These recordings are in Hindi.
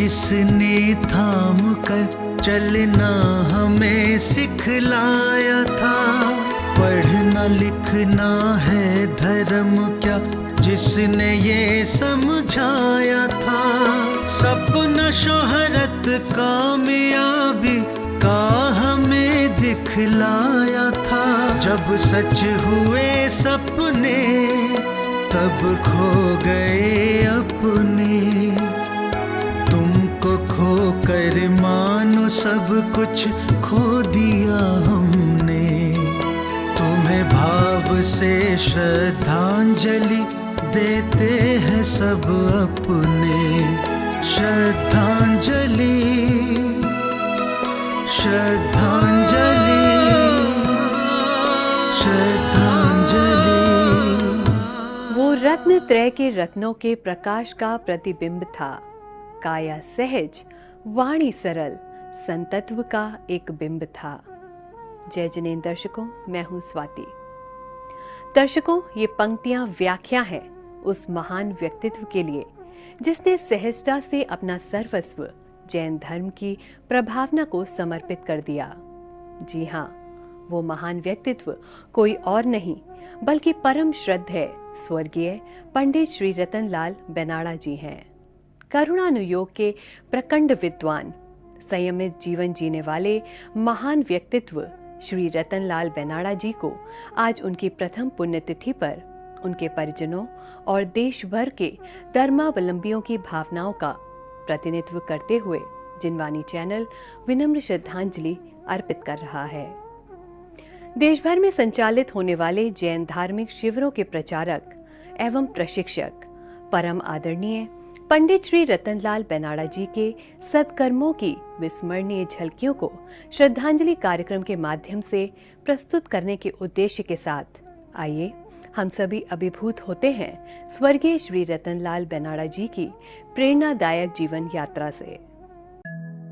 जिसने थाम कर चलना हमें सिखलाया था। पढ़ना लिखना है धर्म क्या, जिसने ये समझाया था। सपना शोहरत कामयाबी का हमें दिखलाया था। जब सच हुए सपने तब खो गए अपने। तुमको खो कर मानो सब कुछ खो दिया हमने। तुम्हें भाव से श्रद्धांजलि देते हैं सब अपने। श्रद्धांजलि, श्रद्धांजलि, श्रद्धांजलि। वो रत्न त्रय के रत्नों के प्रकाश का प्रतिबिंब था। काया सहज, वाणी सरल, संतत्व का एक बिंब था। जय जिनेंद्र दर्शकों, मैं हूं स्वाति। दर्शकों, ये पंक्तियां व्याख्या है उस महान व्यक्तित्व के लिए जिसने सहजता से अपना सर्वस्व जैन धर्म की प्रभावना को समर्पित कर दिया। जी हाँ, वो महान व्यक्तित्व कोई और नहीं बल्कि परम श्रद्धेय स्वर्गीय पंडित श्री रतनलाल बेनाड़ा जी हैं। करुणानुयोग के प्रकंड विद्वान, संयमित जीवन जीने वाले महान व्यक्तित्व श्री रतनलाल बेनाड़ा जी को आज उनकी प्रथम पुण्यतिथि पर उनके परिजनों और देश भर के धर्मावलंबियों की भावनाओं का प्रतिनिधित्व करते हुए जिनवाणी चैनल विनम्र श्रद्धांजलि अर्पित कर रहा है। देश भर में संचालित होने वाले जैन धार्मिक शिविरों के प्रचारक एवं प्रशिक्षक परम आदरणीय पंडित श्री रतनलाल बेनाड़ा जी के सत्कर्मों की विस्मरणीय झलकियों को श्रद्धांजलि कार्यक्रम के माध्यम से प्रस्तुत करने के उद्देश्य के साथ आइए हम सभी अभिभूत होते हैं स्वर्गीय श्री रतनलाल बेनाड़ा जी की प्रेरणादायक जीवन यात्रा से।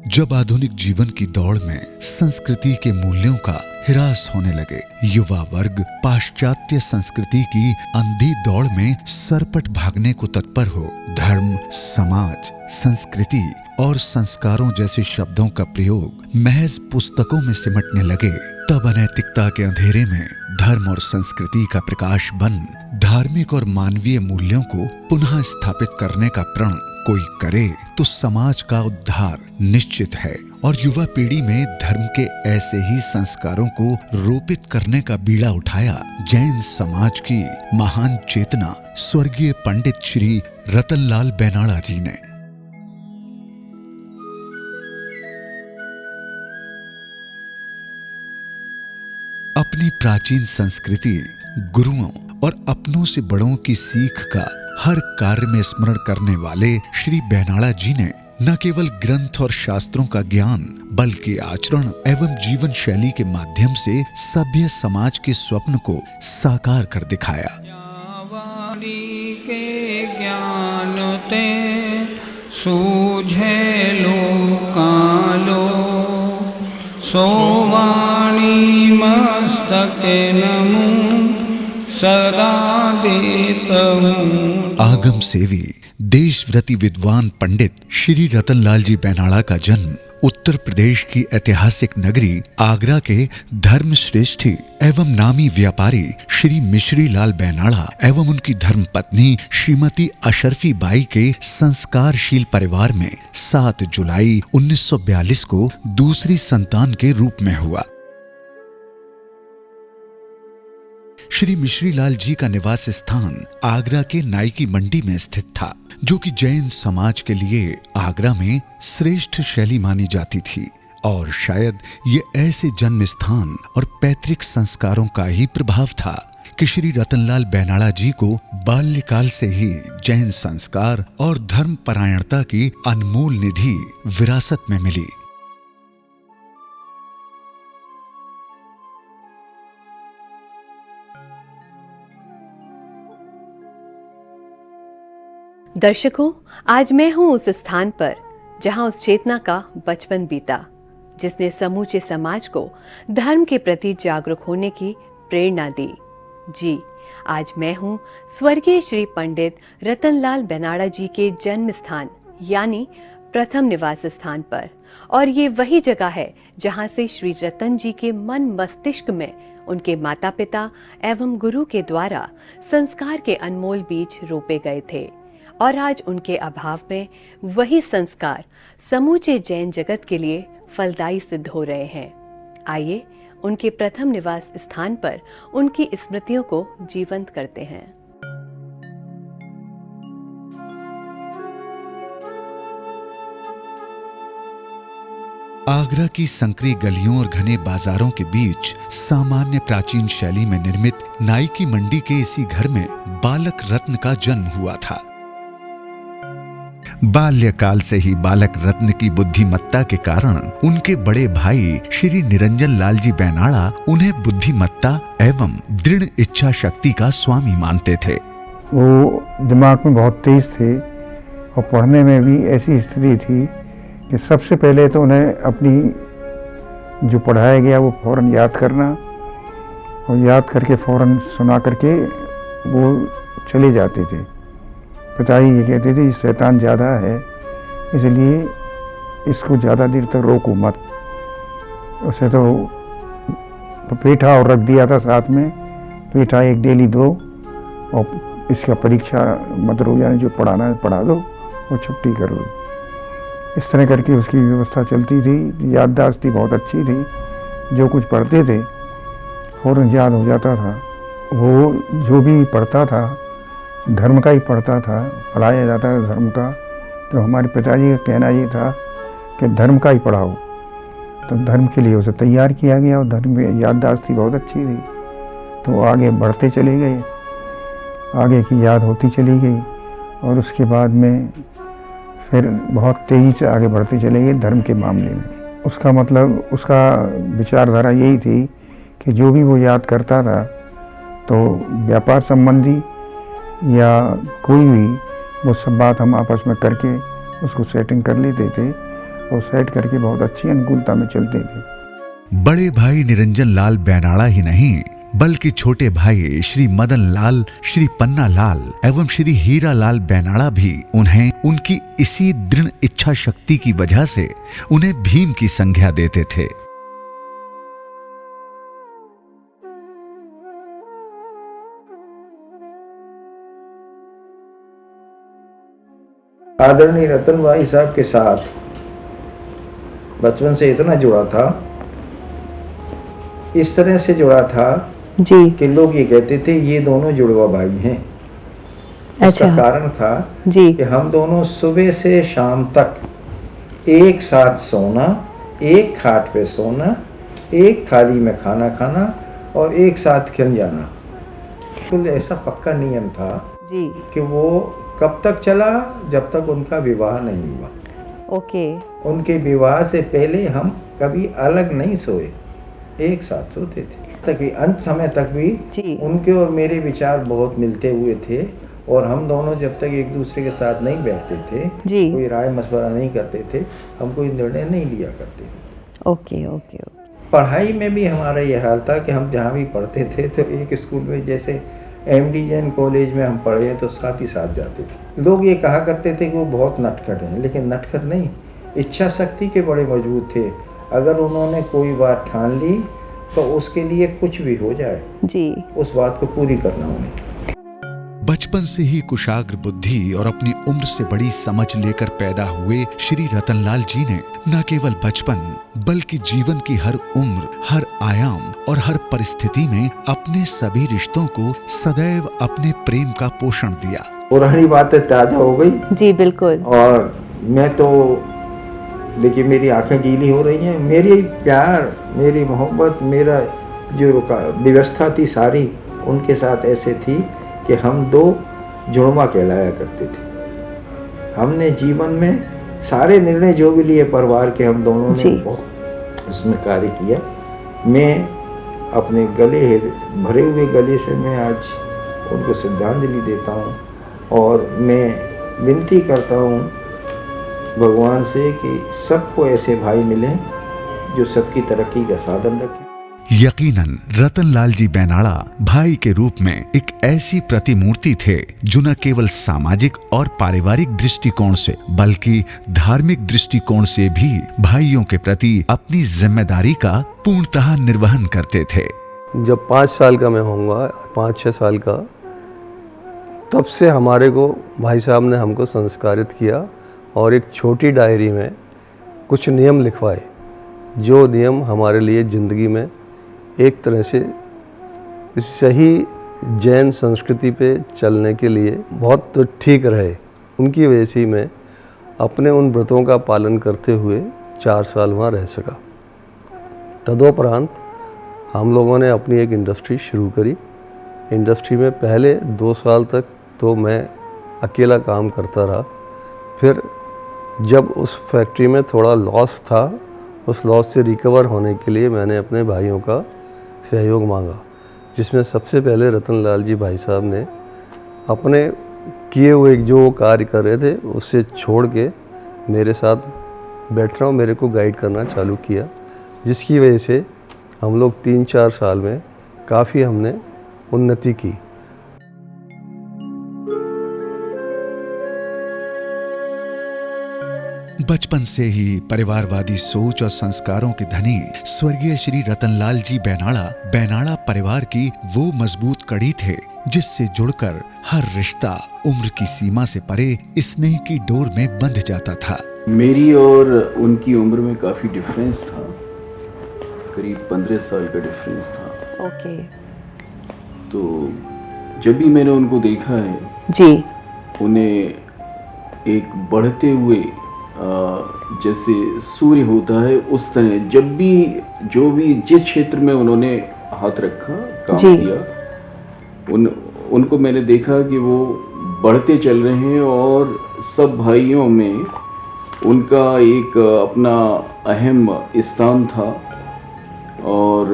जब आधुनिक जीवन की दौड़ में संस्कृति के मूल्यों का हिरास होने लगे, युवा वर्ग पाश्चात्य संस्कृति की अंधी दौड़ में सरपट भागने को तत्पर हो, धर्म, समाज, संस्कृति और संस्कारों जैसे शब्दों का प्रयोग महज पुस्तकों में सिमटने लगे, तब अनैतिकता के अंधेरे में धर्म और संस्कृति का प्रकाश बन धार्मिक और मानवीय मूल्यों को पुनः स्थापित करने का प्रण कोई करे तो समाज का उद्धार निश्चित है। और युवा पीढ़ी में धर्म के ऐसे ही संस्कारों को रोपित करने का बीड़ा उठाया जैन समाज की महान चेतना स्वर्गीय पंडित श्री रतनलाल बेनाड़ा जी ने। अपनी प्राचीन संस्कृति, गुरुओं और अपनों से बड़ों की सीख का हर कार्य में स्मरण करने वाले श्री बेनाड़ा जी ने न केवल ग्रंथ और शास्त्रों का ज्ञान बल्कि आचरण एवं जीवन शैली के माध्यम से सभ्य समाज के स्वप्न को साकार कर दिखाया। के ज्ञान ते सूझे लोकालो, सोवाणी मस्तके नमो सदा देतहूं। आगम सेवी देशव्रती विद्वान पंडित श्री रतनलाल जी बेनाड़ा का जन्म उत्तर प्रदेश की ऐतिहासिक नगरी आगरा के धर्म श्रेष्ठी एवं नामी व्यापारी श्री मिश्री लाल बेनाड़ा एवं उनकी धर्मपत्नी श्रीमती अशरफी बाई के संस्कारशील परिवार में 7 जुलाई 1942 को दूसरी संतान के रूप में हुआ। श्री मिश्री लाल जी का निवास स्थान आगरा के नाइकी मंडी में स्थित था, जो कि जैन समाज के लिए आगरा में श्रेष्ठ शैली मानी जाती थी। और शायद ये ऐसे जन्म स्थान और पैतृक संस्कारों का ही प्रभाव था कि श्री रतनलाल बेनाड़ा जी को बाल्यकाल से ही जैन संस्कार और धर्म परायणता की अनमोल निधि विरासत में मिली। दर्शकों, आज मैं हूं उस स्थान पर जहां उस चेतना का बचपन बीता जिसने समूचे समाज को धर्म के प्रति जागरूक होने की प्रेरणा दी। जी, आज मैं हूं स्वर्गीय श्री पंडित रतनलाल बेनाड़ा जी के जन्म स्थान यानी प्रथम निवास स्थान पर, और ये वही जगह है जहां से श्री रतन जी के मन मस्तिष्क में उनके माता पिता एवं गुरु के द्वारा संस्कार के अनमोल बीज रोपे गए थे। और आज उनके अभाव में वही संस्कार समूचे जैन जगत के लिए फलदायी सिद्ध हो रहे हैं। आइए उनके प्रथम निवास स्थान पर उनकी स्मृतियों को जीवंत करते हैं। आगरा की संकरी गलियों और घने बाजारों के बीच सामान्य प्राचीन शैली में निर्मित नाई की मंडी के इसी घर में बालक रत्न का जन्म हुआ था। बाल्यकाल से ही बालक रत्न की बुद्धिमत्ता के कारण उनके बड़े भाई श्री निरंजन लाल जी बैनाड़ा उन्हें बुद्धिमत्ता एवं दृढ़ इच्छा शक्ति का स्वामी मानते थे। वो दिमाग में बहुत तेज थे और पढ़ने में भी ऐसी स्थिति थी कि सबसे पहले तो उन्हें अपनी जो पढ़ाया गया वो फौरन याद करना, और याद करके फौरन सुना करके वो चले जाते थे। पिताजी ये कहते थे शैतान ज़्यादा है, इसलिए इसको ज़्यादा देर तक रोको मत। उसे तो पेठा और रख दिया था साथ में, पेठा एक डेली दो और इसका परीक्षा मत रोजाना जो पढ़ाना है पढ़ा दो और छुट्टी कर लो। इस तरह करके उसकी व्यवस्था चलती थी। याददाश्त बहुत अच्छी थी, जो कुछ पढ़ते थे फौरन याद हो जाता था। वो जो भी पढ़ता था धर्म का ही पढ़ता था, पढ़ाया जाता था धर्म का। तो हमारे पिताजी का कहना ये था कि धर्म का ही पढ़ाओ, तो धर्म के लिए उसे तैयार किया गया और धर्म में याददाश्त बहुत अच्छी थी। तो आगे बढ़ते चले गए, आगे की याद होती चली गई और उसके बाद में फिर बहुत तेज़ी से आगे बढ़ते चले गए धर्म के मामले में। उसका मतलब उसका विचारधारा यही थी कि जो भी वो याद करता था तो व्यापार संबंधी या कोई भी वो सब बात हम आपस में करके उसको सेटिंग कर लेते थे और सेट करके बहुत अच्छी अनुकूलता में चलते थे। बड़े भाई निरंजन लाल बैनाड़ा ही नहीं बल्कि छोटे भाई श्री मदन लाल, श्री पन्ना लाल एवं श्री हीरा लाल बैनाड़ा भी उन्हें उनकी इसी दृढ़ इच्छा शक्ति की वजह से उन्हें भीम की संज्ञा देते थे। आदरणीय रतन भाई साहब के साथ बचपन से इतना जुड़ा था, इस तरह से जुड़ा था जी कि लोग ये कहते थे ये दोनों जुड़वा भाई हैं। अच्छा। इसका कारण था जी कि हम दोनों सुबह से शाम तक एक साथ सोना, एक खाट पे सोना, एक थाली में खाना खाना और एक साथ खिल जाना। तो ऐसा पक्का नियम था जी कि वो कब तक चला, जब तक उनका विवाह नहीं हुआ। ओके। उनके विवाह से पहले हम कभी अलग नहीं सोए, एक साथ सोते थे। तक अंत समय तक भी जी उनके और मेरे विचार बहुत मिलते हुए थे और हम दोनों जब तक एक दूसरे के साथ नहीं बैठते थे, जी कोई राय मशवरा नहीं करते थे, हम कोई निर्णय नहीं लिया करते थे। Okay okay okay. पढ़ाई में भी हमारा यह हाल था कि हम जहाँ भी पढ़ते थे तो एक स्कूल में जैसे MD जैन कॉलेज में हम पढ़े तो साथ ही साथ जाते थे। लोग ये कहा करते थे कि वो बहुत नटखट हैं, लेकिन नटखट नहीं, इच्छा शक्ति के बड़े मजबूत थे। अगर उन्होंने कोई बात ठान ली तो उसके लिए कुछ भी हो जाए जी उस बात को पूरी करना उन्हें। बचपन से ही कुशाग्र बुद्धि और अपनी उम्र से बड़ी समझ लेकर पैदा हुए श्री रतनलाल जी ने न केवल बचपन बल्कि जीवन की हर उम्र, हर आयाम और हर परिस्थिति में अपने सभी रिश्तों को सदैव अपने प्रेम का पोषण दिया। पुरानी बातें ताजा हो गई जी बिल्कुल। और मैं तो देखिए मेरी आंखें गीली हो रही हैं। मेरी प्यार, मेरी मोहब्बत, मेरा जो व्यवस्था थी सारी उनके साथ ऐसे थी कि हम दो जुड़वा कहलाया करते थे। हमने जीवन में सारे निर्णय जो भी लिए परिवार के, हम दोनों ने बहुत उसमें कार्य किया। मैं अपने गले, भरे हुए गले से मैं आज उनको श्रद्धांजलि देता हूँ और मैं विनती करता हूँ भगवान से कि सबको ऐसे भाई मिलें जो सबकी तरक्की का साधन रखें। यकीनन रतनलाल जी बैनाला भाई के रूप में एक ऐसी प्रतिमूर्ति थे जो न केवल सामाजिक और पारिवारिक दृष्टिकोण से बल्कि धार्मिक दृष्टिकोण से भी भाइयों के प्रति अपनी जिम्मेदारी का पूर्णतः निर्वहन करते थे। जब 5 साल का मैं होऊंगा, 5-6 साल का, तब से हमारे को भाई साहब ने हमको संस्कारित किया और एक छोटी डायरी में कुछ नियम लिखवाए, जो नियम हमारे लिए ज़िंदगी में एक तरह से सही जैन संस्कृति पे चलने के लिए बहुत ठीक रहे। उनकी वजह से मैं अपने उन व्रतों का पालन करते हुए 4 साल वहाँ रह सका। तदोपरांत हम लोगों ने अपनी एक इंडस्ट्री शुरू करी। इंडस्ट्री में पहले 2 साल तक तो मैं अकेला काम करता रहा। फिर जब उस फैक्ट्री में थोड़ा लॉस था, उस लॉस से रिकवर होने के लिए मैंने अपने भाइयों का सहयोग मांगा, जिसमें सबसे पहले रतनलाल जी भाई साहब ने अपने किए हुए जो कार्य कर रहे थे उससे छोड़ के मेरे साथ बैठना और मेरे को गाइड करना चालू किया, जिसकी वजह से हम लोग 3-4 साल में काफ़ी हमने उन्नति की। बचपन से ही परिवारवादी सोच और संस्कारों के धनी स्वर्गीय श्री रतनलाल जी बैनाला परिवार की वो मजबूत कड़ी थे जिससे जुड़कर हर रिश्ता उम्र की सीमा से परे स्नेह की डोर में बंध जाता था। मेरी और उनकी उम्र में काफ़ी डिफरेंस था, करीब 15 साल का डिफरेंस था। ओके। तो जब भी मैंने उनको देखा है जी, उन्हें एक बढ़ते हुए जैसे सूर्य होता है उस तरह, जब भी जो भी जिस क्षेत्र में उन्होंने हाथ रखा, काम किया, उनको मैंने देखा कि वो बढ़ते चल रहे हैं और सब भाइयों में उनका एक अपना अहम स्थान था। और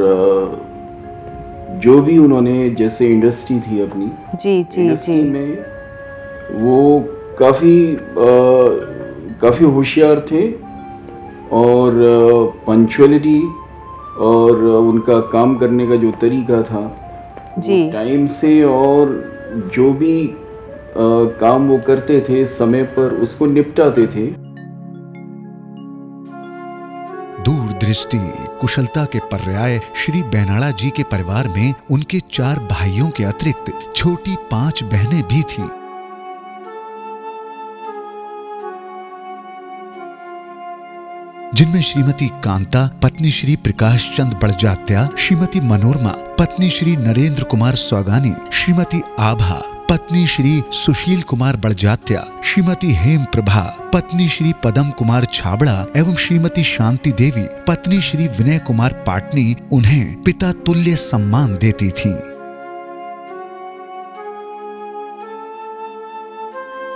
जो भी उन्होंने जैसे इंडस्ट्री थी अपनी, जी जी जी, में वो काफ़ी होशियार थे और पंक्चुअलिटी और उनका काम करने का जो तरीका था जी, टाइम से, और जो भी काम वो करते थे समय पर उसको निपटाते थे। दूरदृष्टि कुशलता के पर्याय श्री बैनाला जी के परिवार में उनके 4 भाइयों के अतिरिक्त छोटी 5 बहनें भी थीं। जिनमें श्रीमती कांता पत्नी श्री प्रकाश चंद बड़जात्या, श्रीमती मनोरमा पत्नी श्री नरेंद्र कुमार सौगानी, श्रीमती आभा पत्नी श्री सुशील कुमार बड़जात्या, श्रीमती हेम प्रभा पत्नी श्री पदम कुमार छाबड़ा एवं श्रीमती शांति देवी पत्नी श्री विनय कुमार पाटनी उन्हें पिता तुल्य सम्मान देती थीं।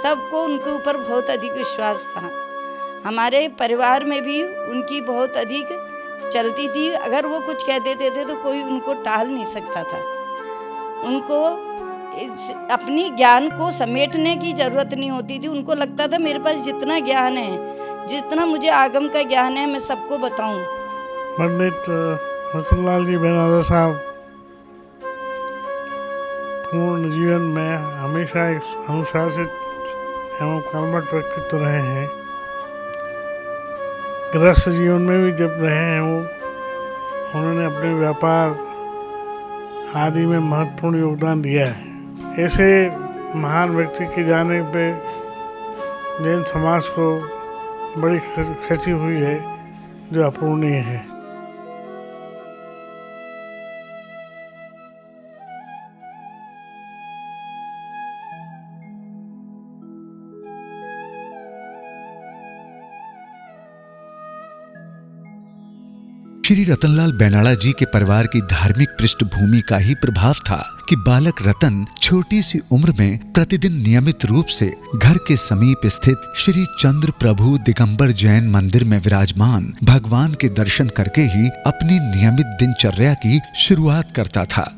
सबको उनके ऊपर बहुत अधिक विश्वास था। हमारे परिवार में भी उनकी बहुत अधिक चलती थी। अगर वो कुछ कह देते थे तो कोई उनको टाल नहीं सकता था। उनको अपनी ज्ञान को समेटने की ज़रूरत नहीं होती थी। उनको लगता था मेरे पास जितना ज्ञान है, जितना मुझे आगम का ज्ञान है, मैं सबको बताऊं। पंडित रतनलाल जी बैनाला साहब पूर्ण जीवन में हमेशा एक अनुशासित एवं कर्मठ व्यक्तित्व रहे हैं। गृहस्थ जीवन में भी जब रहे हैं उन्होंने अपने व्यापार आदि में महत्वपूर्ण योगदान दिया है। ऐसे महान व्यक्ति के जाने पे जैन समाज को बड़ी क्षति हुई है जो अपूर्णीय है। श्री रतनलाल बैनाला जी के परिवार की धार्मिक पृष्ठभूमि का ही प्रभाव था कि बालक रतन छोटी सी उम्र में प्रतिदिन नियमित रूप से घर के समीप स्थित श्री चंद्र प्रभु दिगंबर जैन मंदिर में विराजमान भगवान के दर्शन करके ही अपनी नियमित दिनचर्या की शुरुआत करता था।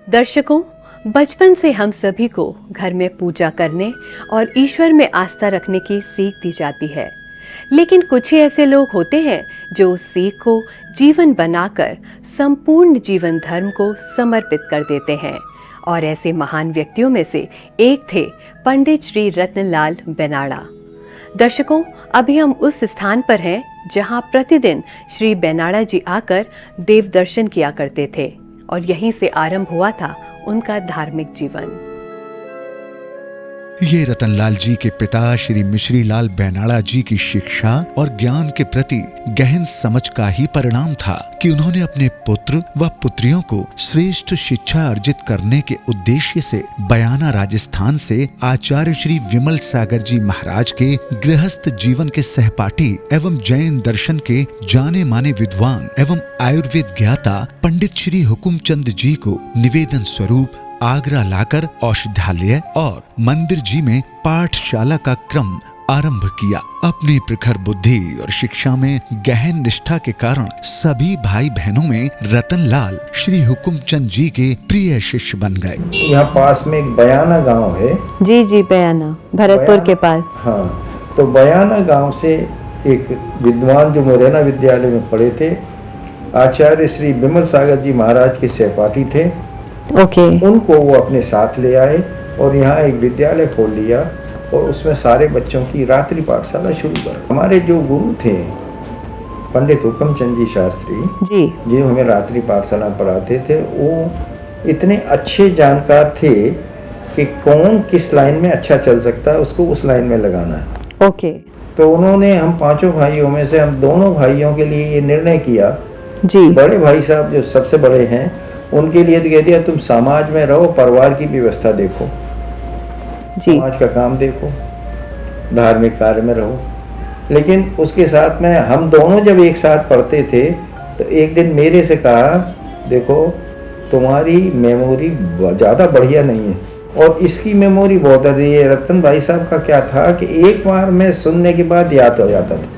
दर्शकों, बचपन से हम सभी को घर में पूजा करने और ईश्वर में आस्था रखने की सीख दी जाती है, लेकिन कुछ ही ऐसे लोग होते हैं जो उस सीख को जीवन बनाकर संपूर्ण जीवन धर्म को समर्पित कर देते हैं, और ऐसे महान व्यक्तियों में से एक थे पंडित श्री रत्नलाल बेनाड़ा। दर्शकों, अभी हम उस स्थान पर हैं जहां प्रतिदिन श्री बेनाड़ा जी आकर देव दर्शन किया करते थे, और यहीं से आरंभ हुआ था उनका धार्मिक जीवन। ये रतनलाल जी के पिता श्री मिश्री लाल बेनाड़ा जी की शिक्षा और ज्ञान के प्रति गहन समझ का ही परिणाम था कि उन्होंने अपने पुत्र व पुत्रियों को श्रेष्ठ शिक्षा अर्जित करने के उद्देश्य से बयाना राजस्थान से आचार्य श्री विमल सागर जी महाराज के गृहस्थ जीवन के सहपाठी एवं जैन दर्शन के जाने माने विद्वान एवं आयुर्वेद ज्ञाता पंडित श्री हुकुमचंद जी को निवेदन स्वरूप आगरा लाकर औषधालय और मंदिर जी में पाठशाला का क्रम आरंभ किया। अपनी प्रखर बुद्धि और शिक्षा में गहन निष्ठा के कारण सभी भाई बहनों में रतनलाल श्री हुकुमचंद जी के प्रिय शिष्य बन गए। यहाँ पास में एक बयाना गांव है। जी जी, बयाना भरतपुर के पास। हाँ, तो बयाना गांव से एक विद्वान जो मुरैना विद्यालय में पढ़े थे, आचार्य श्री विमल सागर जी महाराज के सहपाठी थे। उनको वो अपने साथ ले आए और यहाँ एक विद्यालय खोल लिया और उसमें सारे बच्चों की रात्रि पाठशाला शुरू कर। हमारे जो गुरु थे पंडित हुकुमचंद जी शास्त्री जी, जो हमें रात्रि पाठशाला पढ़ाते थे, वो इतने अच्छे जानकार थे कि कौन किस लाइन में अच्छा चल सकता है, उसको उस लाइन में लगाना है। तो उन्होंने हम पांचों भाइयों में से हम दोनों भाइयों के लिए ये निर्णय किया जी। बड़े भाई साहब जो सबसे बड़े हैं उनके लिए तो कह दिया तुम समाज में रहो, परिवार की व्यवस्था देखो जी, समाज का काम देखो, धार्मिक कार्य में रहो। लेकिन उसके साथ में हम दोनों जब एक साथ पढ़ते थे तो एक दिन मेरे से कहा, देखो तुम्हारी मेमोरी ज़्यादा बढ़िया नहीं है और इसकी मेमोरी बहुत है। ये रतन भाई साहब का क्या था कि एक बार में सुनने के बाद याद हो जाता था।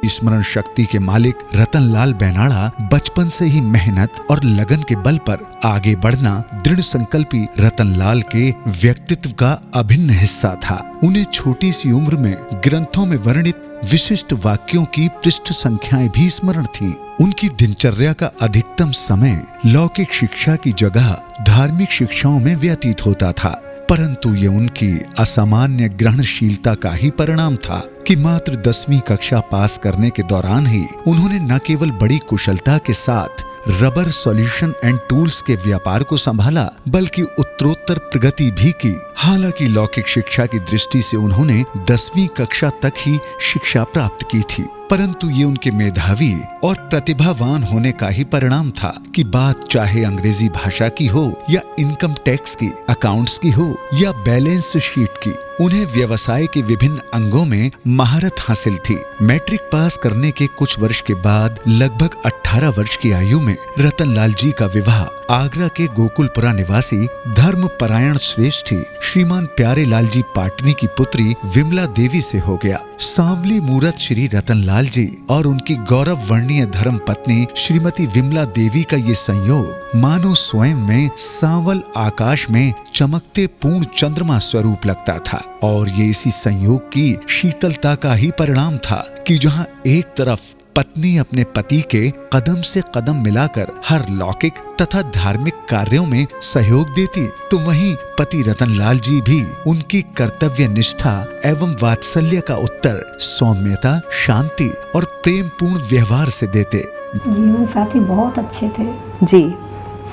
स्मरण शक्ति के मालिक रतनलाल बेनाड़ा बचपन से ही मेहनत और लगन के बल पर आगे बढ़ना दृढ़ संकल्पी रतनलाल के व्यक्तित्व का अभिन्न हिस्सा था। उन्हें छोटी सी उम्र में ग्रंथों में वर्णित विशिष्ट वाक्यों की पृष्ठ संख्याएं भी स्मरण थीं। उनकी दिनचर्या का अधिकतम समय लौकिक शिक्षा की जगह धार्मिक शिक्षाओं में व्यतीत होता था, परंतु ये उनकी असामान्य ग्रहणशीलता का ही परिणाम था कि मात्र 10वीं कक्षा पास करने के दौरान ही उन्होंने न केवल बड़ी कुशलता के साथ रबर सॉल्यूशन एंड टूल्स के व्यापार को संभाला बल्कि उत्तरोत्तर प्रगति भी की। हालांकि लौकिक शिक्षा की दृष्टि से उन्होंने 10वीं कक्षा तक ही शिक्षा प्राप्त की थी, परंतु ये उनके मेधावी और प्रतिभावान होने का ही परिणाम था कि बात चाहे अंग्रेजी भाषा की हो या इनकम टैक्स की, अकाउंट्स की हो या बैलेंस शीट की, उन्हें व्यवसाय के विभिन्न अंगों में महारत हासिल थी। मैट्रिक पास करने के कुछ वर्ष के बाद लगभग 18 वर्ष की आयु में रतनलाल जी का विवाह आगरा के गोकुलपुरा निवासी धर्मपरायण श्रेष्ठी श्रीमान प्यारे लाल जी पाटनी की पुत्री विमला देवी से हो गया। सांवली मूरत श्री रतनलाल जी और उनकी गौरव वर्णीय धर्म पत्नी श्रीमती विमला देवी का ये संयोग मानो स्वयं में सांवल आकाश में चमकते पूर्ण चंद्रमा स्वरूप लगता था, और ये इसी संयोग की शीतलता का ही परिणाम था कि जहाँ एक तरफ पत्नी अपने पति के कदम से कदम मिलाकर हर लौकिक तथा धार्मिक कार्यों में सहयोग देती, तो वहीं पति रतनलाल जी भी उनकी कर्तव्य निष्ठा एवं वात्सल्य का उत्तर सौम्यता, शांति और प्रेम पूर्ण व्यवहार से देते। जीवन साथी बहुत अच्छे थे जी,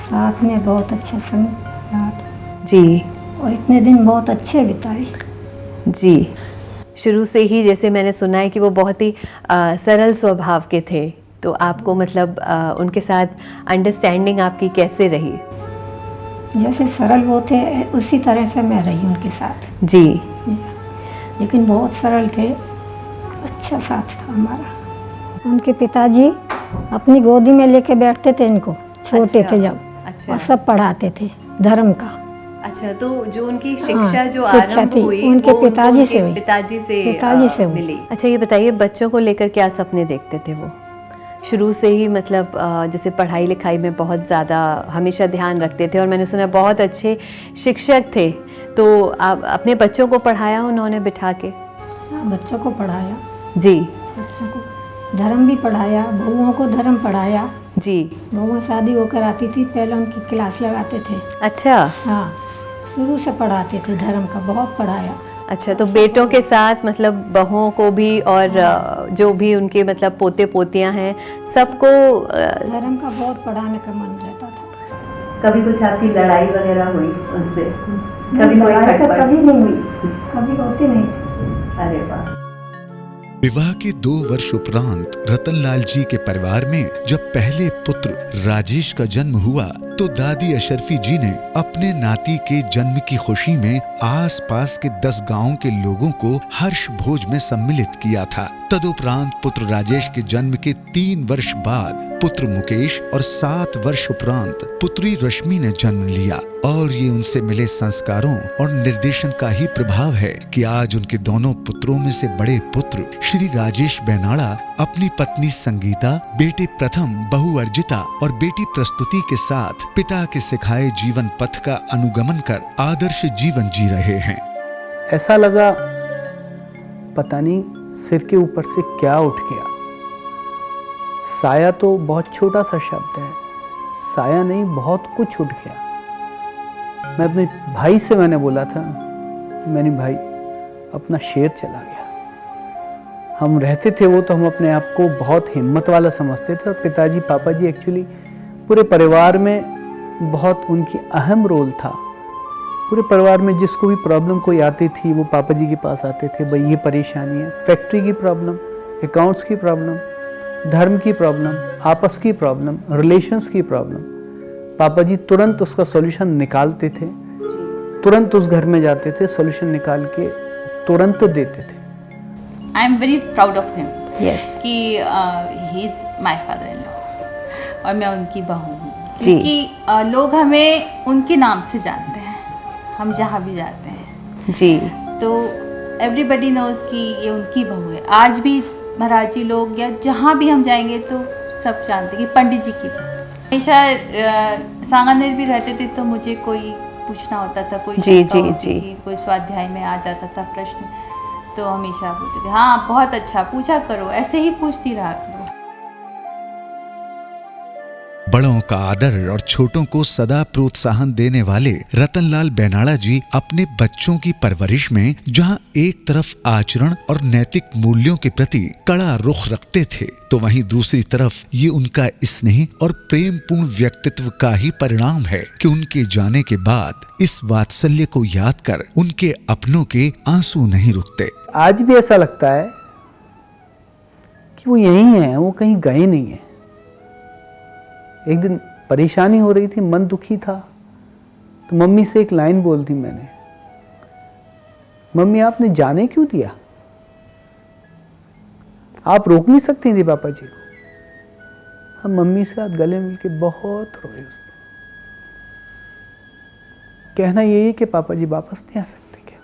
साथ में बहुत अच्छा संग जी, और इतने दिन बहुत अच्छे बिताए जी। शुरू से ही जैसे मैंने सुना है कि वो बहुत ही सरल स्वभाव के थे, तो आपको मतलब उनके साथ अंडरस्टैंडिंग आपकी कैसे रही? जैसे सरल वो थे उसी तरह से मैं रही उनके साथ जी। लेकिन बहुत सरल थे, अच्छा साथ था हमारा। उनके पिताजी अपनी गोदी में लेके बैठते थे इनको, छोटे थे जब, और सब पढ़ाते थे धर्म का। अच्छा, तो जो उनकी शिक्षा जो आरंभ हुई उनके पिताजी से मिली। अच्छा, ये बताइए बच्चों को लेकर क्या सपने देखते थे वो? शुरू से ही मतलब जैसे पढ़ाई लिखाई में बहुत ज़्यादा हमेशा ध्यान रखते थे और मैंने सुना बहुत अच्छे शिक्षक थे, तो आप अपने बच्चों को पढ़ाया उन्होंने बिठा के? हाँ, बच्चों को पढ़ाया जी। बच्चों को धर्म भी पढ़ाया, बहुओं को धर्म पढ़ाया जी। बहुआं शादी होकर आती थी, पहले उनकी क्लास लगाते थे। अच्छा। हाँ, शुरू से पढ़ाते थे, धर्म का बहुत पढ़ाया। अच्छा, तो बेटों के साथ मतलब बहुओं को भी और जो भी उनके मतलब पोते पोतियां हैं सबको धर्म का बहुत पढ़ाने का मन रहता था। कभी कुछ आपकी लड़ाई वगैरह हुई उनसे? कभी कोई खटपट? कभी नहीं हुई, कभी होती नहीं। अरे वाह। विवाह के 2 वर्ष उपरांत रतनलाल जी के परिवार में जब पहले पुत्र राजेश का जन्म हुआ तो दादी अशरफी जी ने अपने नाती के जन्म की खुशी में आसपास के 10 गांवों के लोगों को हर्ष भोज में सम्मिलित किया था। तदुपरांत पुत्र राजेश के जन्म के 3 वर्ष बाद पुत्र मुकेश और 7 वर्ष उपरांत पुत्री रश्मि ने जन्म लिया और ये उनसे मिले संस्कारों और निर्देशन का ही प्रभाव है कि आज उनके दोनों पुत्रों में से बड़े पुत्र श्री राजेश बेनाड़ा अपनी पत्नी संगीता, बेटे प्रथम बहू अर्जिता और बेटी प्रस्तुति के साथ पिता के सिखाए जीवन पथ का अनुगमन कर आदर्श जीवन जी रहे हैं। ऐसा लगा पता नहीं सिर के ऊपर से क्या उठ गया। साया तो बहुत छोटा सा शब्द है, साया नहीं बहुत कुछ उठ गया। मैं अपने भाई से मैंने बोला था, मैंने भाई अपना शेर चला गया। हम रहते थे वो तो हम अपने आप को बहुत हिम्मत वाला समझते थे और पिताजी पापा जी एक्चुअली पूरे परिवार में बहुत उनकी अहम रोल था। पूरे परिवार में जिसको भी प्रॉब्लम कोई आती थी वो पापा जी के पास आते थे, भाई ये परेशानी है, फैक्ट्री की प्रॉब्लम, अकाउंट्स की प्रॉब्लम, धर्म की प्रॉब्लम, आपस की प्रॉब्लम, रिलेशंस की प्रॉब्लम, पापा जी तुरंत उसका सॉल्यूशन निकालते थे, तुरंत उस घर में जाते थे, सॉल्यूशन निकाल के तुरंत देते थे। I am very proud of him कि he is my father in law और मैं उनकी बहू हूँ, क्योंकि लोग हमें उनके नाम से जानते हैं, हम जहाँ भी जाते हैं जी, तो एवरीबडी नोज कि ये उनकी बहू है। आज भी महाराजी लोग या जहाँ भी हम जाएंगे तो सब जानते हैं कि पंडित जी की बहू। हमेशा सांगानेर भी रहते थे तो मुझे कोई पूछना होता था, कोई जी जी जी, कोई स्वाध्याय में आ जाता था प्रश्न, तो हमेशा बोलते थे हाँ बहुत अच्छा, पूछा करो, ऐसे ही पूछती रहा करो। बड़ों का आदर और छोटों को सदा प्रोत्साहन देने वाले रतनलाल बेनाड़ा जी अपने बच्चों की परवरिश में जहां एक तरफ आचरण और नैतिक मूल्यों के प्रति कड़ा रुख रखते थे, तो वहीं दूसरी तरफ ये उनका स्नेह और प्रेमपूर्ण व्यक्तित्व का ही परिणाम है कि उनके जाने के बाद इस वात्सल्य को याद कर उनके अपनों के आंसू नहीं रुकते। आज भी ऐसा लगता है कि वो यहीं हैं, वो कहीं गए नहीं हैं। एक दिन परेशानी हो रही थी, मन दुखी था, तो मम्मी से एक लाइन बोल दी मैंने, मम्मी आपने जाने क्यों दिया? आप रोक नहीं सकती थी पापा जी को। हम मम्मी से हाथ गले मिलके बहुत रोए। कहना यही है कि पापा जी वापस नहीं आ सकते क्या?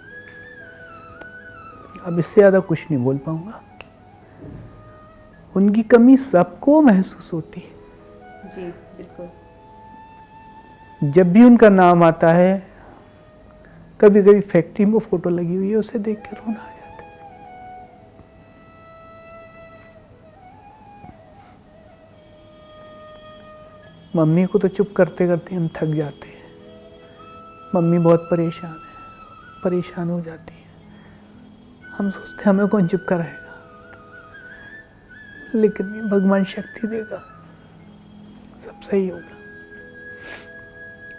अब इससे ज्यादा कुछ नहीं बोल पाऊंगा। उनकी कमी सबको महसूस होती है जी, बिल्कुल। जब भी उनका नाम आता है, कभी कभी फैक्ट्री में फोटो लगी हुई है उसे देख के रोना आ जाता है। मम्मी को तो चुप करते करते हम थक जाते हैं। मम्मी बहुत परेशान हो जाती है। हम सोचते हैं हमें कौन चुप कराएगा, लेकिन भगवान शक्ति देगा, सब सही होगा।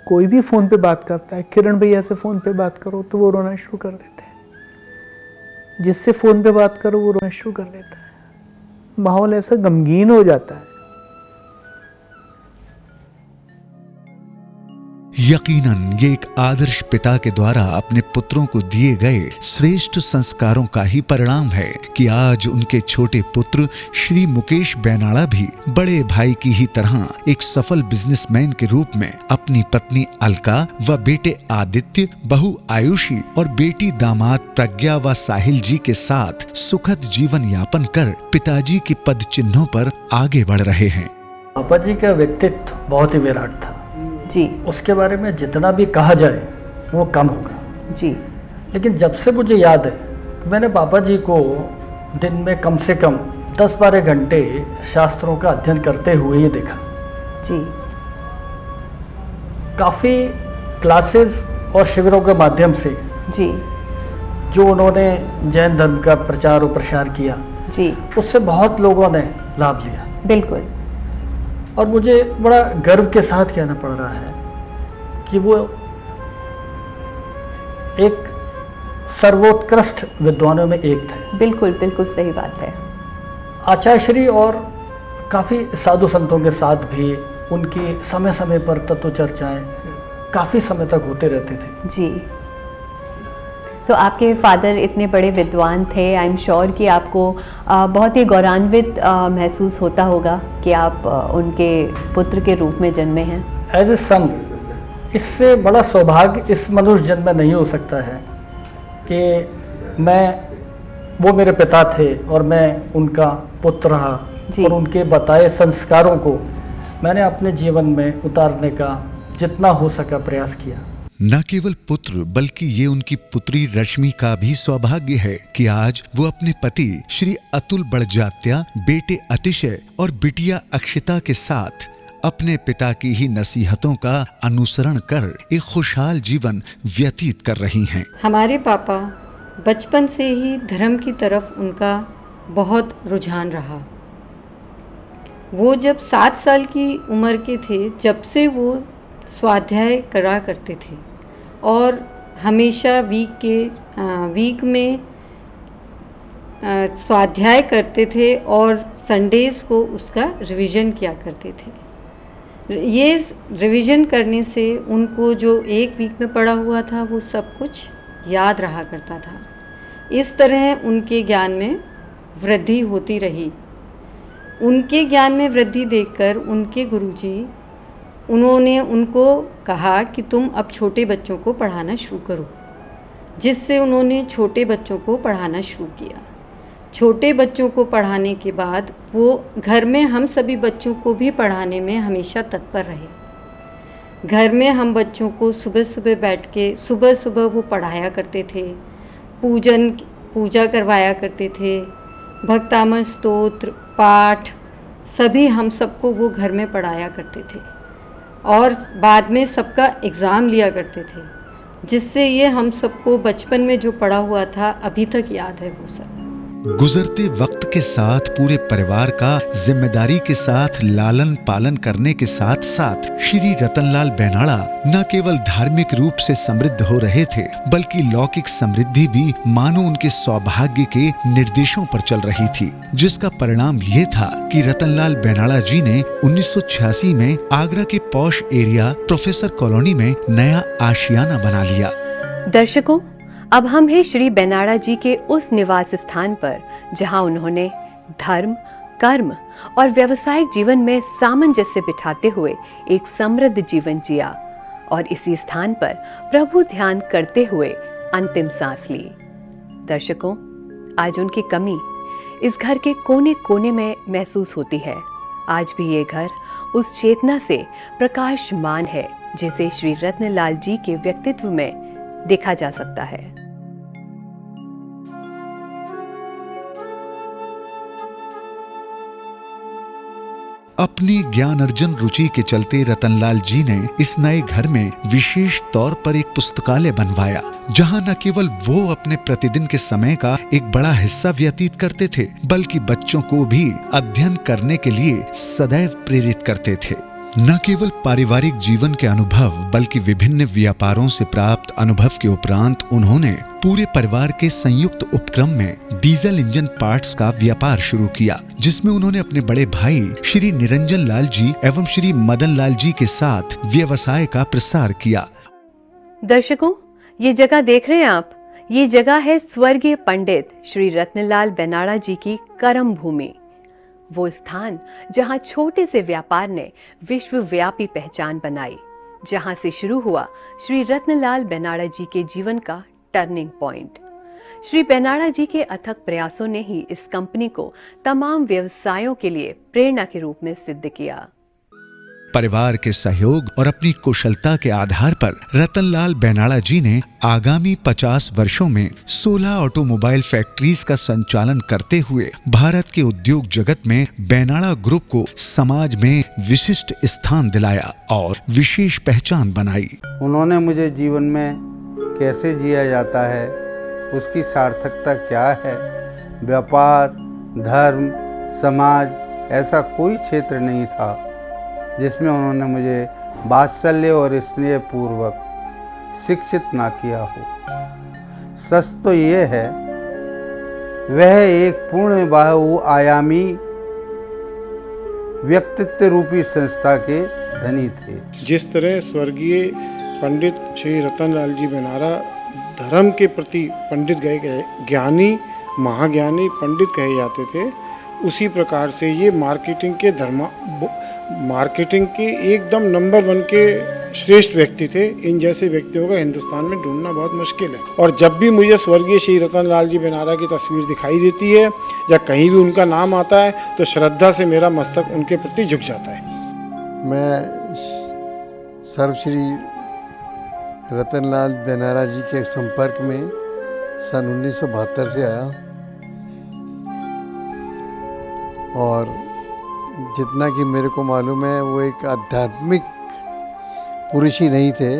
कोई भी फोन पे बात करता है, किरण भैया से फोन पे बात करो तो वो रोना शुरू कर देते हैं, जिससे फोन पे बात करो वो रोना शुरू कर देता है। माहौल ऐसा गमगीन हो जाता है। यकीनन ये एक आदर्श पिता के द्वारा अपने पुत्रों को दिए गए श्रेष्ठ संस्कारों का ही परिणाम है कि आज उनके छोटे पुत्र श्री मुकेश बैनाला भी बड़े भाई की ही तरह एक सफल बिजनेसमैन के रूप में अपनी पत्नी अलका व बेटे आदित्य, बहू आयुषी और बेटी दामाद प्रज्ञा व साहिल जी के साथ सुखद जीवन यापन कर पिताजी के पद चिन्हों पर आगे बढ़ रहे हैं। पापा जी का व्यक्तित्व बहुत ही विराट था जी। उसके बारे में जितना भी कहा जाए वो कम होगा जी। लेकिन जब से मुझे याद है, मैंने पापा जी को दिन में कम से कम 10-12 घंटे शास्त्रों का अध्ययन करते हुए ही देखा जी। काफ़ी क्लासेस और शिविरों के माध्यम से जी जो उन्होंने जैन धर्म का प्रचार और प्रसार किया जी, उससे बहुत लोगों ने लाभ लिया। बिल्कुल। और मुझे बड़ा गर्व के साथ कहना पड़ रहा है कि वो एक सर्वोत्कृष्ट विद्वानों में एक थे। बिल्कुल बिल्कुल सही बात है। आचार्य श्री और काफ़ी साधु संतों के साथ भी उनकी समय समय पर तत्व चर्चाएं काफ़ी समय तक होते रहते थे जी। तो आपके फादर इतने बड़े विद्वान थे, आई एम श्योर कि आपको बहुत ही गौरवान्वित महसूस होता होगा कि आप उनके पुत्र के रूप में जन्मे हैं। एज ए सन, इससे बड़ा सौभाग्य इस मनुष्य जन्म में नहीं हो सकता है कि वो मेरे पिता थे और मैं उनका पुत्र रहा और उनके बताए संस्कारों को मैंने अपने जीवन में उतारने का जितना हो सका प्रयास किया। न केवल पुत्र बल्कि ये उनकी पुत्री रश्मि का भी सौभाग्य है कि आज वो अपने पति श्री अतुल बड़जात्या, बेटे अतिशय और बिटिया अक्षिता के साथ अपने पिता की ही नसीहतों का अनुसरण कर एक खुशहाल जीवन व्यतीत कर रही हैं। हमारे पापा बचपन से ही धर्म की तरफ उनका बहुत रुझान रहा। वो जब 7 साल की उम्र के थे, जब से वो स्वाध्याय करा करते थे और हमेशा वीक में स्वाध्याय करते थे और संडेज़ को उसका रिवीजन किया करते थे। ये रिवीजन करने से उनको जो एक वीक में पढ़ा हुआ था वो सब कुछ याद रहा करता था। इस तरह उनके ज्ञान में वृद्धि होती रही। उनके ज्ञान में वृद्धि देखकर उनके गुरुजी उन्होंने उनको कहा कि तुम अब छोटे बच्चों को पढ़ाना शुरू करो, जिससे उन्होंने छोटे बच्चों को पढ़ाना शुरू किया। छोटे बच्चों को पढ़ाने के बाद वो घर में हम सभी बच्चों को भी पढ़ाने में हमेशा तत्पर रहे। घर में हम बच्चों को सुबह सुबह बैठ के सुबह वो पढ़ाया करते थे, पूजा करवाया करते थे, भक्तामर स्तोत्र पाठ सभी हम सबको वो घर में पढ़ाया करते थे और बाद में सबका एग्ज़ाम लिया करते थे, जिससे ये हम सबको बचपन में जो पढ़ा हुआ था अभी तक याद है वो सब। गुजरते वक्त के साथ पूरे परिवार का जिम्मेदारी के साथ लालन पालन करने के साथ साथ श्री रतनलाल बैनाला न केवल धार्मिक रूप से समृद्ध हो रहे थे बल्कि लौकिक समृद्धि भी मानो उनके सौभाग्य के निर्देशों पर चल रही थी, जिसका परिणाम ये था कि रतनलाल बैनाला जी ने 1986 में आगरा के पॉश एरिया प्रोफेसर कॉलोनी में नया आशियाना बना लिया। दर्शकों, अब हम हैं श्री बैनाला जी के उस निवास स्थान पर जहां उन्होंने धर्म, कर्म और व्यवसायिक जीवन में सामंजस्य बिठाते हुए एक समृद्ध जीवन जिया और इसी स्थान पर प्रभु ध्यान करते हुए अंतिम सांस ली। दर्शकों, आज उनकी कमी इस घर के कोने कोने में महसूस होती है। आज भी ये घर उस चेतना से प्रकाशमान है जिसे श्री रत्नलाल जी के व्यक्तित्व में देखा जा सकता है। अपनी ज्ञान अर्जन रुचि के चलते रतनलाल जी ने इस नए घर में विशेष तौर पर एक पुस्तकालय बनवाया, जहां न केवल वो अपने प्रतिदिन के समय का एक बड़ा हिस्सा व्यतीत करते थे बल्कि बच्चों को भी अध्ययन करने के लिए सदैव प्रेरित करते थे। न केवल पारिवारिक जीवन के अनुभव बल्कि विभिन्न व्यापारों से प्राप्त अनुभव के उपरांत उन्होंने पूरे परिवार के संयुक्त उपक्रम में डीजल इंजन पार्ट्स का व्यापार शुरू किया, जिसमें उन्होंने अपने बड़े भाई श्री निरंजन लाल जी एवं श्री मदन लाल जी के साथ व्यवसाय का प्रसार किया। दर्शकों, ये जगह देख रहे हैं आप, ये जगह है स्वर्गीय पंडित श्री रत्नलाल बेनाड़ा जी की कर्म भूमि। वो स्थान जहां छोटे से व्यापार ने विश्वव्यापी पहचान बनाई, जहां से शुरू हुआ श्री रत्नलाल बेनाड़ा जी के जीवन का टर्निंग पॉइंट। श्री बेनाड़ा जी के अथक प्रयासों ने ही इस कंपनी को तमाम व्यवसायों के लिए प्रेरणा के रूप में सिद्ध किया। परिवार के सहयोग और अपनी कुशलता के आधार पर रतनलाल बेनाड़ा जी ने आगामी 50 वर्षों में 16 ऑटोमोबाइल फैक्ट्रीज का संचालन करते हुए भारत के उद्योग जगत में बेनाड़ा ग्रुप को समाज में विशिष्ट स्थान दिलाया और विशेष पहचान बनाई। उन्होंने मुझे जीवन में कैसे जिया जाता है, उसकी सार्थकता क्या है, व्यापार, धर्म, समाज, ऐसा कोई क्षेत्र नहीं था जिसमें उन्होंने मुझे वात्सल्य और स्नेह पूर्वक शिक्षित ना किया हो। सच तो ये है, वह एक पूर्ण बहुआयामी व्यक्तित्व रूपी संस्था के धनी थे। जिस तरह स्वर्गीय पंडित श्री रतनलाल जी बेनाड़ा धर्म के प्रति पंडित कहे गए, ज्ञानी, महाज्ञानी पंडित कहे जाते थे, उसी प्रकार से ये मार्केटिंग के एकदम नंबर 1 के श्रेष्ठ व्यक्ति थे। इन जैसे व्यक्तियों का हिंदुस्तान में ढूंढना बहुत मुश्किल है। और जब भी मुझे स्वर्गीय श्री रतनलाल जी बेनाड़ा की तस्वीर दिखाई देती है या कहीं भी उनका नाम आता है तो श्रद्धा से मेरा मस्तक उनके प्रति झुक जाता है। मैं सर्वश्री रतनलाल बेनाड़ा जी के संपर्क में सन 1972 से आया और जितना कि मेरे को मालूम है वो एक आध्यात्मिक पुरुष ही नहीं थे,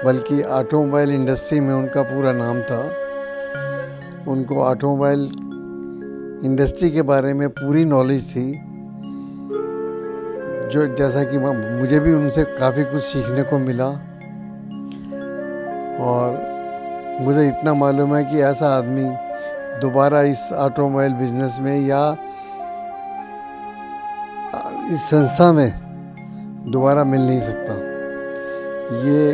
बल्कि ऑटोमोबाइल इंडस्ट्री में उनका पूरा नाम था। उनको ऑटोमोबाइल इंडस्ट्री के बारे में पूरी नॉलेज थी, जो जैसा कि मुझे भी उनसे काफ़ी कुछ सीखने को मिला। और मुझे इतना मालूम है कि ऐसा आदमी दोबारा इस ऑटोमोबाइल बिजनेस में या इस संस्था में दोबारा मिल नहीं सकता। ये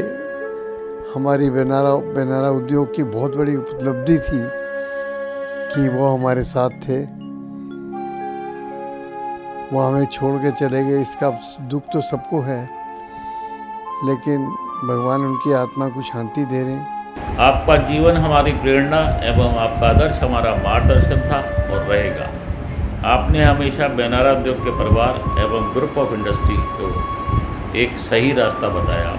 हमारी बेनाड़ा उद्योग की बहुत बड़ी उपलब्धि थी कि वो हमारे साथ थे। वो हमें छोड़ के चले गए, इसका दुख तो सबको है, लेकिन भगवान उनकी आत्मा को शांति दे रहे हैं। आपका जीवन हमारी प्रेरणा एवं आपका आदर्श हमारा मार्गदर्शन था और रहेगा। आपने हमेशा बेनाड़ा उद्योग के परिवार एवं ग्रुप ऑफ इंडस्ट्री को एक सही रास्ता बताया।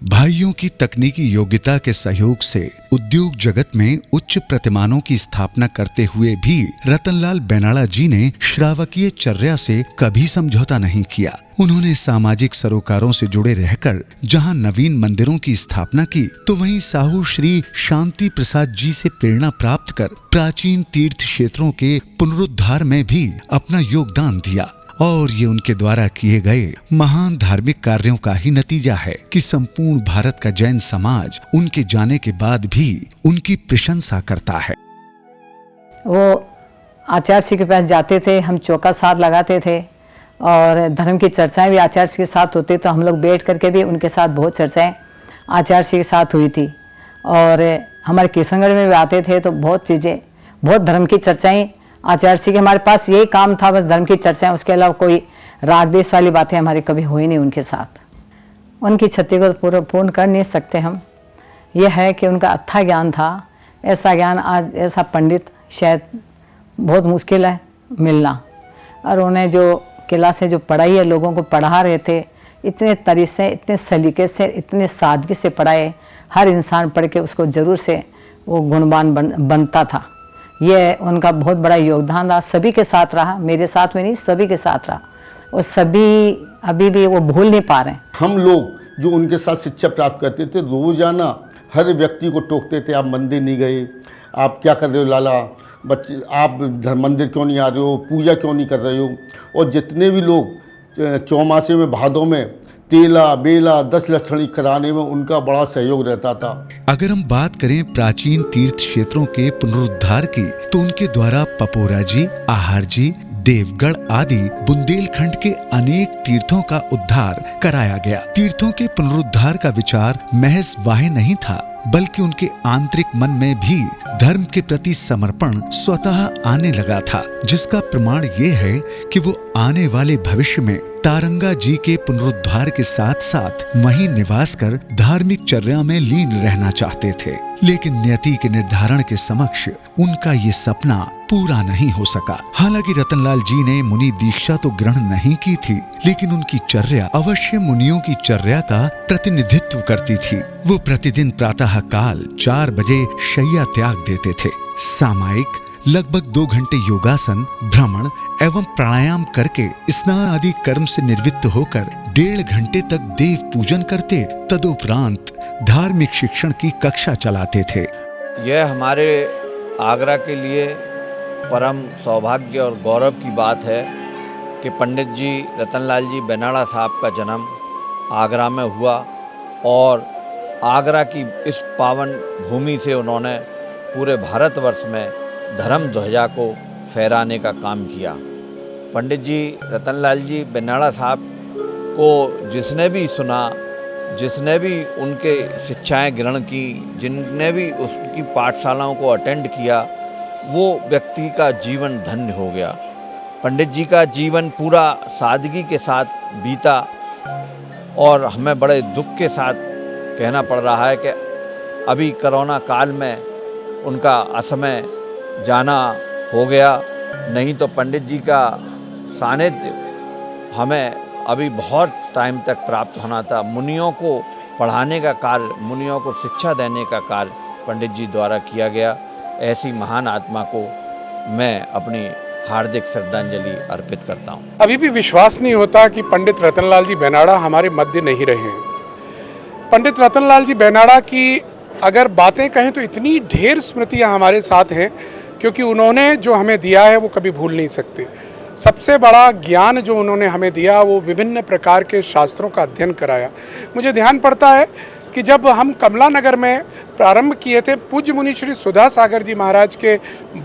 भाइयों की तकनीकी योग्यता के सहयोग से उद्योग जगत में उच्च प्रतिमानों की स्थापना करते हुए भी रतनलाल बेनाड़ा जी ने श्रावकीय चर्या से कभी समझौता नहीं किया। उन्होंने सामाजिक सरोकारों से जुड़े रहकर जहां नवीन मंदिरों की स्थापना की, तो वहीं साहू श्री शांति प्रसाद जी से प्रेरणा प्राप्त कर प्राचीन तीर्थ क्षेत्रों के पुनरुद्धार में भी अपना योगदान दिया। और ये उनके द्वारा किए गए महान धार्मिक कार्यों का ही नतीजा है कि संपूर्ण भारत का जैन समाज उनके जाने के बाद भी उनकी प्रशंसा करता है। वो आचार्य जी के पास जाते थे, हम चौका साथ लगाते थे और धर्म की चर्चाएं भी आचार्य जी के साथ होती, तो हम लोग बैठ करके भी उनके साथ बहुत चर्चाएं आचार्य जी के साथ हुई थी। और हमारे किशनगढ़ में भी आते थे तो बहुत चीज़ें, बहुत धर्म की चर्चाएं आचार्य जी के, हमारे पास यही काम था बस धर्म की चर्चाएं, उसके अलावा कोई राग देश वाली बातें हमारी कभी हुई नहीं उनके साथ। उनकी क्षति को पूर्ण कर नहीं सकते हम। यह है कि उनका अच्छा ज्ञान था, ऐसा ज्ञान आज ऐसा पंडित शायद बहुत मुश्किल है मिलना। और उन्हें जो किला से जो पढ़ाई है, लोगों को पढ़ा रहे थे, इतने तरीके से, इतने सलीके से, इतने सादगी से पढ़ाए, हर इंसान पढ़ के उसको ज़रूर से वो गुणवान बनता था। ये उनका बहुत बड़ा योगदान रहा, सभी के साथ रहा, मेरे साथ में नहीं, सभी के साथ रहा, और सभी अभी भी वो भूल नहीं पा रहे हैं। हम लोग जो उनके साथ शिक्षा प्राप्त करते थे, रोजाना हर व्यक्ति को टोकते थे, आप मंदिर नहीं गए, आप क्या कर रहे हो लाला, बच्चे आप मंदिर क्यों नहीं आ रहे हो, पूजा क्यों नहीं कर रहे हो। और जितने भी लोग चौमासे में भादों में तेला बेला 10 लक्षणी कराने में उनका बड़ा सहयोग रहता था। अगर हम बात करें प्राचीन तीर्थ क्षेत्रों के पुनरुद्धार की, तो उनके द्वारा पपोरा जी, आहार जी, देवगढ़ आदि बुंदेलखंड के अनेक तीर्थों का उद्धार कराया गया। तीर्थों के पुनरुद्धार का विचार महज वाहे नहीं था, बल्कि उनके आंतरिक मन में भी धर्म के प्रति समर्पण स्वतः आने लगा था, जिसका प्रमाण ये है कि वो आने वाले भविष्य में तारंगा जी के पुनरुद्धार के साथ साथ वहीं निवास कर धार्मिक चर्या में लीन रहना चाहते थे। लेकिन नियति के निर्धारण के समक्ष उनका ये सपना पूरा नहीं हो सका। हालांकि रतनलाल जी ने मुनि दीक्षा तो ग्रहण नहीं की थी, लेकिन उनकी चर्या अवश्य मुनियों की चर्या का प्रतिनिधित्व करती थी। वो प्रतिदिन प्रातः काल 4 बजे शैया त्याग देते थे। सामायिक लगभग 2 घंटे योगासन, भ्रमण एवं प्राणायाम करके स्नान आदि कर्म से निवृत्त होकर 1.5 घंटे तक देव पूजन करते। तदुपरांत धार्मिक शिक्षण की कक्षा चलाते थे। यह हमारे आगरा के लिए परम सौभाग्य और गौरव की बात है कि पंडित जी रतनलाल जी बेनाड़ा साहब का जन्म आगरा में हुआ और आगरा की इस पावन भूमि से उन्होंने पूरे भारतवर्ष में धर्म ध्वजा को फहराने का काम किया। पंडित जी रतनलाल जी बेनाड़ा साहब को जिसने भी सुना, जिसने भी उनके शिक्षाएं ग्रहण की, जिनने भी उसकी पाठशालाओं को अटेंड किया, वो व्यक्ति का जीवन धन्य हो गया। पंडित जी का जीवन पूरा सादगी के साथ बीता और हमें बड़े दुख के साथ कहना पड़ रहा है कि अभी कोरोना काल में उनका असमय जाना हो गया। नहीं तो पंडित जी का सानिध्य हमें अभी बहुत टाइम तक प्राप्त होना था। मुनियों को पढ़ाने का कार्य, मुनियों को शिक्षा देने का कार्य पंडित जी द्वारा किया गया। ऐसी महान आत्मा को मैं अपनी हार्दिक श्रद्धांजलि अर्पित करता हूँ। अभी भी विश्वास नहीं होता कि पंडित रतनलाल जी बेनाड़ा हमारे मध्य नहीं रहे हैं। पंडित रतनलाल जी बेनाड़ा की अगर बातें कहें तो इतनी ढेर स्मृतियाँ हमारे साथ हैं, क्योंकि उन्होंने जो हमें दिया है वो कभी भूल नहीं सकते। सबसे बड़ा ज्ञान जो उन्होंने हमें दिया वो विभिन्न प्रकार के शास्त्रों का अध्ययन कराया। मुझे ध्यान पड़ता है कि जब हम कमला नगर में प्रारंभ किए थे, पूज्य मुनि श्री सुधा सागर जी महाराज के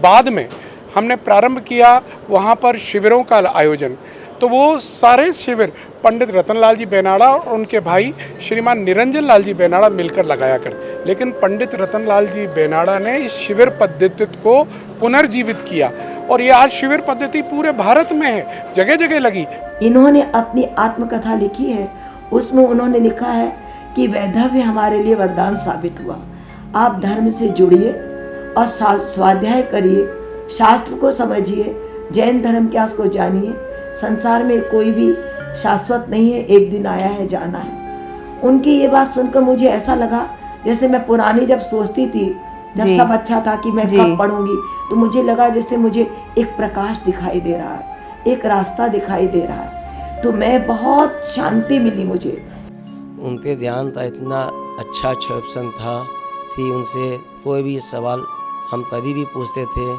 बाद में हमने प्रारंभ किया वहाँ पर शिविरों का आयोजन। तो वो सारे शिविर पंडित रतनलाल जी बेनाड़ा और उनके भाई श्रीमान निरंजन लाल जी बेनाड़ा मिलकर लगाया करते। लेकिन पंडित रतनलाल जी बेनाड़ा ने इस शिविर पद्धति को पुनर्जीवित किया और ये आज शिविर पद्धति पूरे भारत में है, जगह जगह लगी। इन्होंने अपनी आत्मकथा लिखी है, उसमें उन्होंने लिखा है कि वैधव्य हमारे लिए वरदान साबित हुआ। आप धर्म से जुड़िए और स्वाध्याय करिए, शास्त्र को समझिए, जैन धर्म क्या उसको जानिए। संसार में कोई भी शाश्वत नहीं है, एक दिन आया है जाना है। उनकी ये बात सुनकर मुझे ऐसा लगा जैसे मैं पुरानी जब सोचती थी, जब सब अच्छा था कि मैं कब पढ़ूंगी, तो मुझे लगा जैसे मुझे एक प्रकाश दिखाई दे रहा है, एक रास्ता दिखाई दे रहा है। तो मैं बहुत शांति मिली मुझे। उनके ध्यान था, इतना अच्छा ऑप्शन था कि उनसे कोई भी सवाल हम कभी भी पूछते थे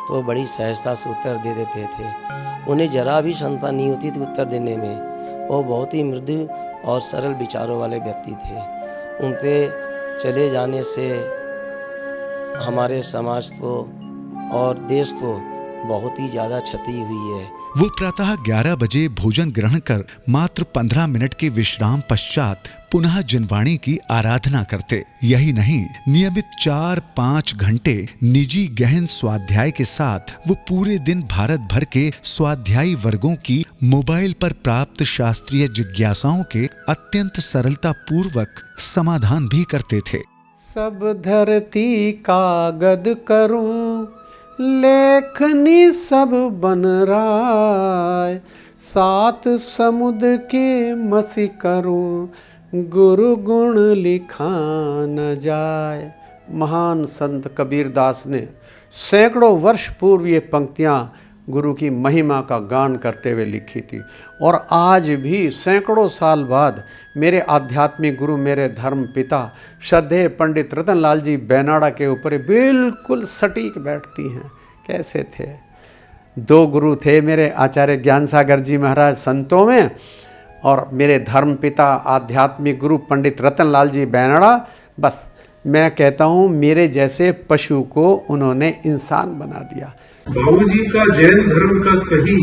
तो बड़ी सहजता से उत्तर दे देते थे। उन्हें जरा भी क्षमता नहीं होती थी उत्तर देने में। वो बहुत ही मृदु और सरल विचारों वाले व्यक्ति थे। उनके चले जाने से हमारे समाज को और देश को बहुत ही ज़्यादा क्षति हुई है। वो प्रातः 11 बजे भोजन ग्रहण कर मात्र 15 मिनट के विश्राम पश्चात पुनः जनवाणी की आराधना करते। यही नहीं, नियमित 4-5 घंटे निजी गहन स्वाध्याय के साथ वो पूरे दिन भारत भर के स्वाध्यायी वर्गों की मोबाइल पर प्राप्त शास्त्रीय जिज्ञासाओं के अत्यंत सरलता पूर्वक समाधान भी करते थे। सब धरती कागद करूं, लेखनी सब बन राय, 7 समुद्र के मसी करूं, गुरु गुण लिखा न जाए। महान संत कबीर दास ने सैकड़ों वर्ष पूर्व ये पंक्तियाँ गुरु की महिमा का गान करते हुए लिखी थी और आज भी सैकड़ों साल बाद मेरे आध्यात्मिक गुरु, मेरे धर्म पिता श्रद्धेय पंडित रतनलाल जी बेनाड़ा के ऊपर बिल्कुल सटीक बैठती हैं। कैसे थे 2 गुरु थे मेरे, आचार्य ज्ञान सागर जी महाराज संतों में, और मेरे धर्म पिता आध्यात्मिक गुरु पंडित रतनलाल जी बेनाड़ा। बस मैं कहता हूँ मेरे जैसे पशु को उन्होंने इंसान बना दिया। बाबूजी का जैन धर्म का सही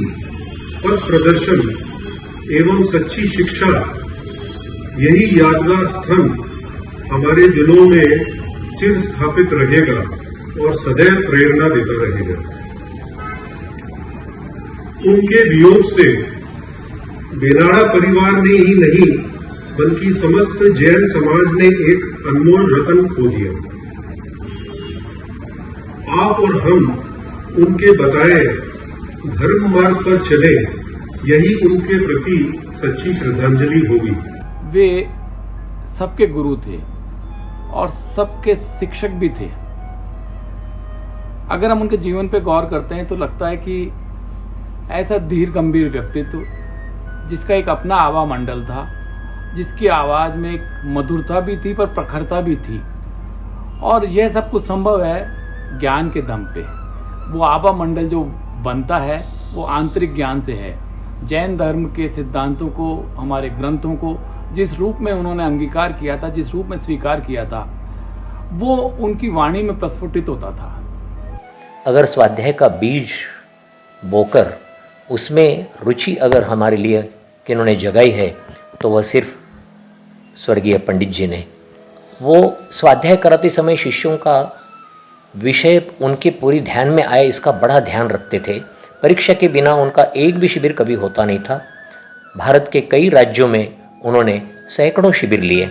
पथ प्रदर्शन एवं सच्ची शिक्षा, यही यादगार स्तंभ हमारे दिलों में चिर स्थापित रहेगा और सदैव प्रेरणा देता रहेगा। उनके वियोग से बेनाड़ा परिवार ने ही नहीं बल्कि समस्त जैन समाज ने एक अनमोल रतन खो दिया। आप और हम उनके बताए धर्म मार्ग पर चले, यही उनके प्रति सच्ची श्रद्धांजलि होगी। वे सबके गुरु थे और सबके शिक्षक भी थे। अगर हम उनके जीवन पे गौर करते हैं तो लगता है कि ऐसा धीर गंभीर व्यक्तित्व जिसका एक अपना आवा मंडल था, जिसकी आवाज़ में एक मधुरता भी थी पर प्रखरता भी थी, और यह सब कुछ संभव है ज्ञान के दम पे। वो आवा मंडल जो बनता है वो आंतरिक ज्ञान से है। जैन धर्म के सिद्धांतों को, हमारे ग्रंथों को जिस रूप में उन्होंने अंगीकार किया था, जिस रूप में स्वीकार किया था, वो उनकी वाणी में प्रस्फुटित होता था। अगर स्वाध्याय का बीज बोकर उसमें रुचि अगर हमारे लिए किन्होंने जगाई है तो वह सिर्फ स्वर्गीय पंडित जी ने। वो स्वाध्याय कराते समय शिष्यों का विषय उनके पूरी ध्यान में आए इसका बड़ा ध्यान रखते थे। परीक्षा के बिना उनका एक भी शिविर कभी होता नहीं था। भारत के कई राज्यों में उन्होंने सैकड़ों शिविर लिए।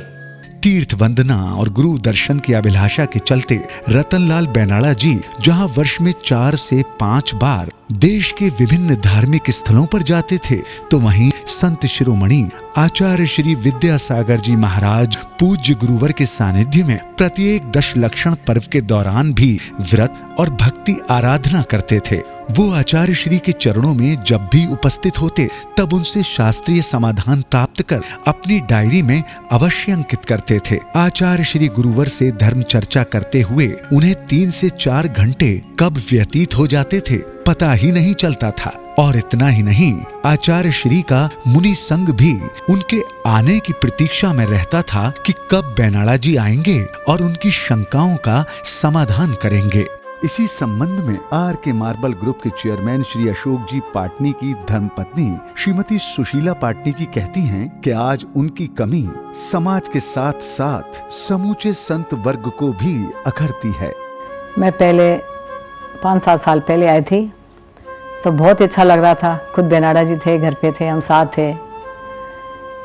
तीर्थ वंदना और गुरु दर्शन की अभिलाषा के चलते रतनलाल बेनाड़ा जी जहां वर्ष में 4 से 5 बार देश के विभिन्न धार्मिक स्थलों पर जाते थे, तो वहीं संत शिरोमणि आचार्य श्री विद्यासागर जी महाराज पूज्य गुरुवर के सानिध्य में प्रत्येक दशलक्षण पर्व के दौरान भी व्रत और भक्ति आराधना करते थे। वो आचार्य श्री के चरणों में जब भी उपस्थित होते तब उनसे शास्त्रीय समाधान प्राप्त कर अपनी डायरी में अवश्य अंकित करते थे। आचार्य श्री गुरुवर से धर्म चर्चा करते हुए उन्हें 3 से 4 घंटे कब व्यतीत हो जाते थे पता ही नहीं चलता था। और इतना ही नहीं, आचार्य श्री का मुनि संघ भी उनके आने की प्रतीक्षा में रहता था कि कब बेनाड़ा जी आएंगे और उनकी शंकाओं का समाधान करेंगे। इसी संबंध में आर के मार्बल ग्रुप के चेयरमैन श्री अशोक जी पाटनी की धर्मपत्नी श्रीमती सुशीला पाटनी जी कहती हैं कि आज उनकी कमी समाज के साथ साथ समूचे संत वर्ग को भी अखरती है। मैं पहले 5-7 साल पहले आई थी तो बहुत अच्छा लग रहा था। खुद बेनाड़ा जी थे, घर पे थे, हम साथ थे।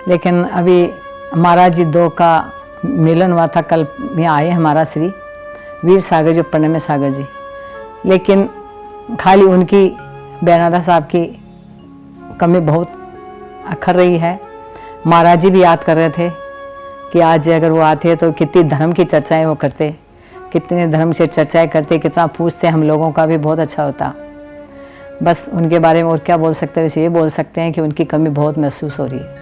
लेकिन अभी महाराज जी 2 का मिलन हुआ था, कल यहाँ आए हमारा श्री वीर सागर जी, प्रणम्य सागर जी। लेकिन खाली उनकी बेनाड़ा साहब की कमी बहुत अखर रही है। महाराज जी भी याद कर रहे थे कि आज अगर वो आते तो कितनी धर्म की चर्चाएं वो करते, कितने धर्म से चर्चाएं करते, कितना पूछते, हम लोगों का भी बहुत अच्छा होता। बस उनके बारे में और क्या बोल सकते हैं, ये बोल सकते हैं कि उनकी कमी बहुत महसूस हो रही है।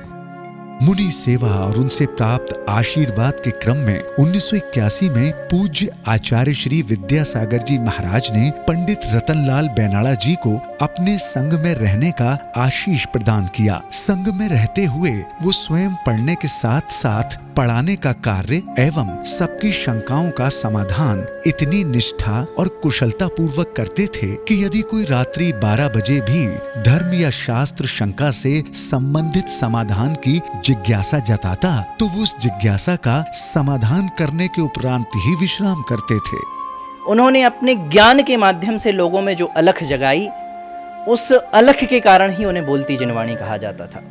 मुनि सेवा और उनसे प्राप्त आशीर्वाद के क्रम में 1981 में पूज्य आचार्य श्री विद्यासागर जी महाराज ने पंडित रतनलाल बेनाड़ा जी को अपने संघ में रहने का आशीष प्रदान किया। संघ में रहते हुए वो स्वयं पढ़ने के साथ साथ पढ़ाने का कार्य एवं सबकी शंकाओं का समाधान इतनी निष्ठा और कुशलता पूर्वक करते थे कि यदि कोई रात्रि 12 बजे भी धर्म या शास्त्र शंका से संबंधित समाधान की जिज्ञासा जताता तो वो उस जिज्ञासा का समाधान करने के उपरांत ही विश्राम करते थे। उन्होंने अपने ज्ञान के माध्यम से लोगों में जो अलख जगाई, उस अलख के कारण ही उन्हें बोलती जिनवाणी कहा जाता था।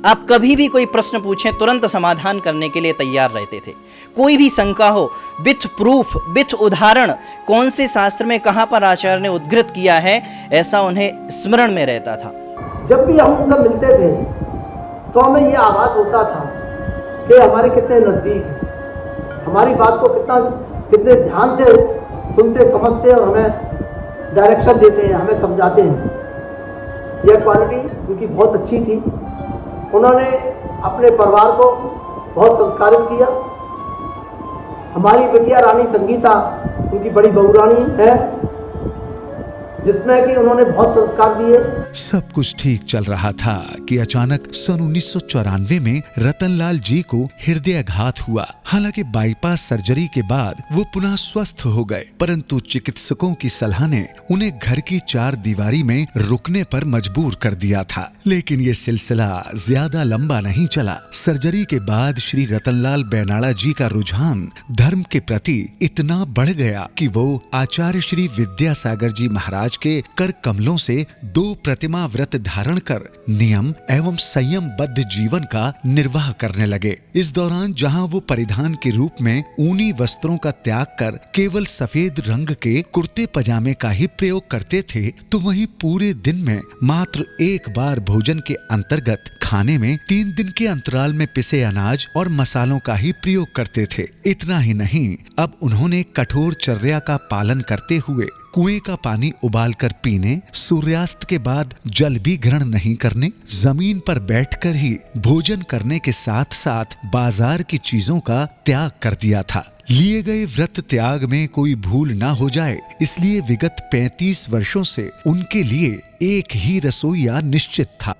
आप कभी भी कोई प्रश्न पूछें तुरंत समाधान करने के लिए तैयार रहते थे। कोई भी शंका हो, विथ प्रूफ, विथ उदाहरण, कौन से शास्त्र में कहाँ पर आचार्य ने उद्धृत किया है, ऐसा उन्हें स्मरण में रहता था। जब भी हम उनसे मिलते थे तो हमें ये आभास होता था कि हमारे कितने नज़दीक हैं, हमारी बात को कितने ध्यान से सुनते, समझते और हमें डायरेक्शन देते हैं, हमें समझाते हैं। यह क्वालिटी उनकी बहुत अच्छी थी। उन्होंने अपने परिवार को बहुत संस्कारित किया। हमारी बिटिया रानी संगीता उनकी बड़ी बहुरानी है। जिसमें कि उन्होंने बहुत संस्कार दिए। सब कुछ ठीक चल रहा था कि अचानक सन 1994 में रतनलाल जी को हृदयाघात हुआ। हालांकि बाईपास सर्जरी के बाद वो पुनः स्वस्थ हो गए, परंतु चिकित्सकों की सलाह ने उन्हें घर की चार दीवारी में रुकने पर मजबूर कर दिया था। लेकिन ये सिलसिला ज्यादा लंबा नहीं चला। सर्जरी के बाद श्री रतनलाल बेनाड़ा जी का रुझान धर्म के प्रति इतना बढ़ गया कि वो आचार्य श्री विद्यासागर जी महाराज के कर कमलों से 2 प्रतिमा व्रत धारण कर नियम एवं संयमबद्ध जीवन का निर्वाह करने लगे। इस दौरान जहां वो परिधान के रूप में ऊनी वस्त्रों का त्याग कर केवल सफेद रंग के कुर्ते पजामे का ही प्रयोग करते थे, तो वहीं पूरे दिन में मात्र एक बार भोजन के अंतर्गत खाने में 3 दिन के अंतराल में पिसे अनाज और मसालों का ही प्रयोग करते थे। इतना ही नहीं, अब उन्होंने कठोर चर्या का पालन करते हुए कुएं का पानी उबालकर पीने, सूर्यास्त के बाद जल भी ग्रहण नहीं करने, जमीन पर बैठकर ही भोजन करने के साथ साथ बाजार की चीजों का त्याग कर दिया था। लिए गए व्रत त्याग में कोई भूल ना हो जाए, इसलिए विगत 35 वर्षों से उनके लिए एक ही रसोईया निश्चित था।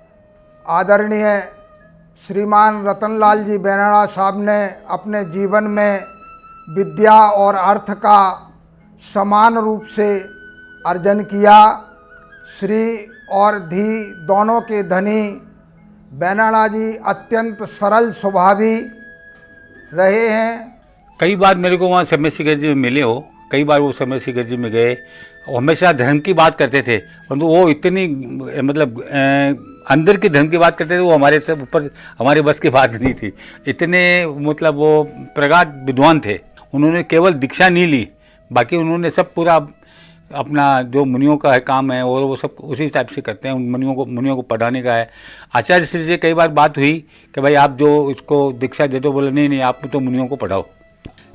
आदरणीय श्रीमान रतनलाल जी बेनाड़ा साहब ने अपने जीवन में विद्या और अर्थ का समान रूप से अर्जन किया। श्री और धी दोनों के धनी बेनाड़ा जी अत्यंत सरल स्वभावी रहे हैं। कई बार मेरे को वहाँ समय शिखर जी में मिले हो, कई बार वो समय शिखर जी में गए, हमेशा धर्म की बात करते थे, परंतु वो इतनी मतलब अंदर की धर्म की बात करते थे, वो हमारे से ऊपर हमारे बस की बात नहीं थी। इतने मतलब वो प्रगाढ़ विद्वान थे। उन्होंने केवल दीक्षा नहीं ली, बाकी उन्होंने सब पूरा अपना जो मुनियों का है काम है और वो सब उसी टाइप से करते हैं। उन मुनियों को पढ़ाने का है। आचार्य श्री से कई बार बात हुई कि भाई आप जो इसको दीक्षा दे दो, बोले नहीं आप तो मुनियों को पढ़ाओ।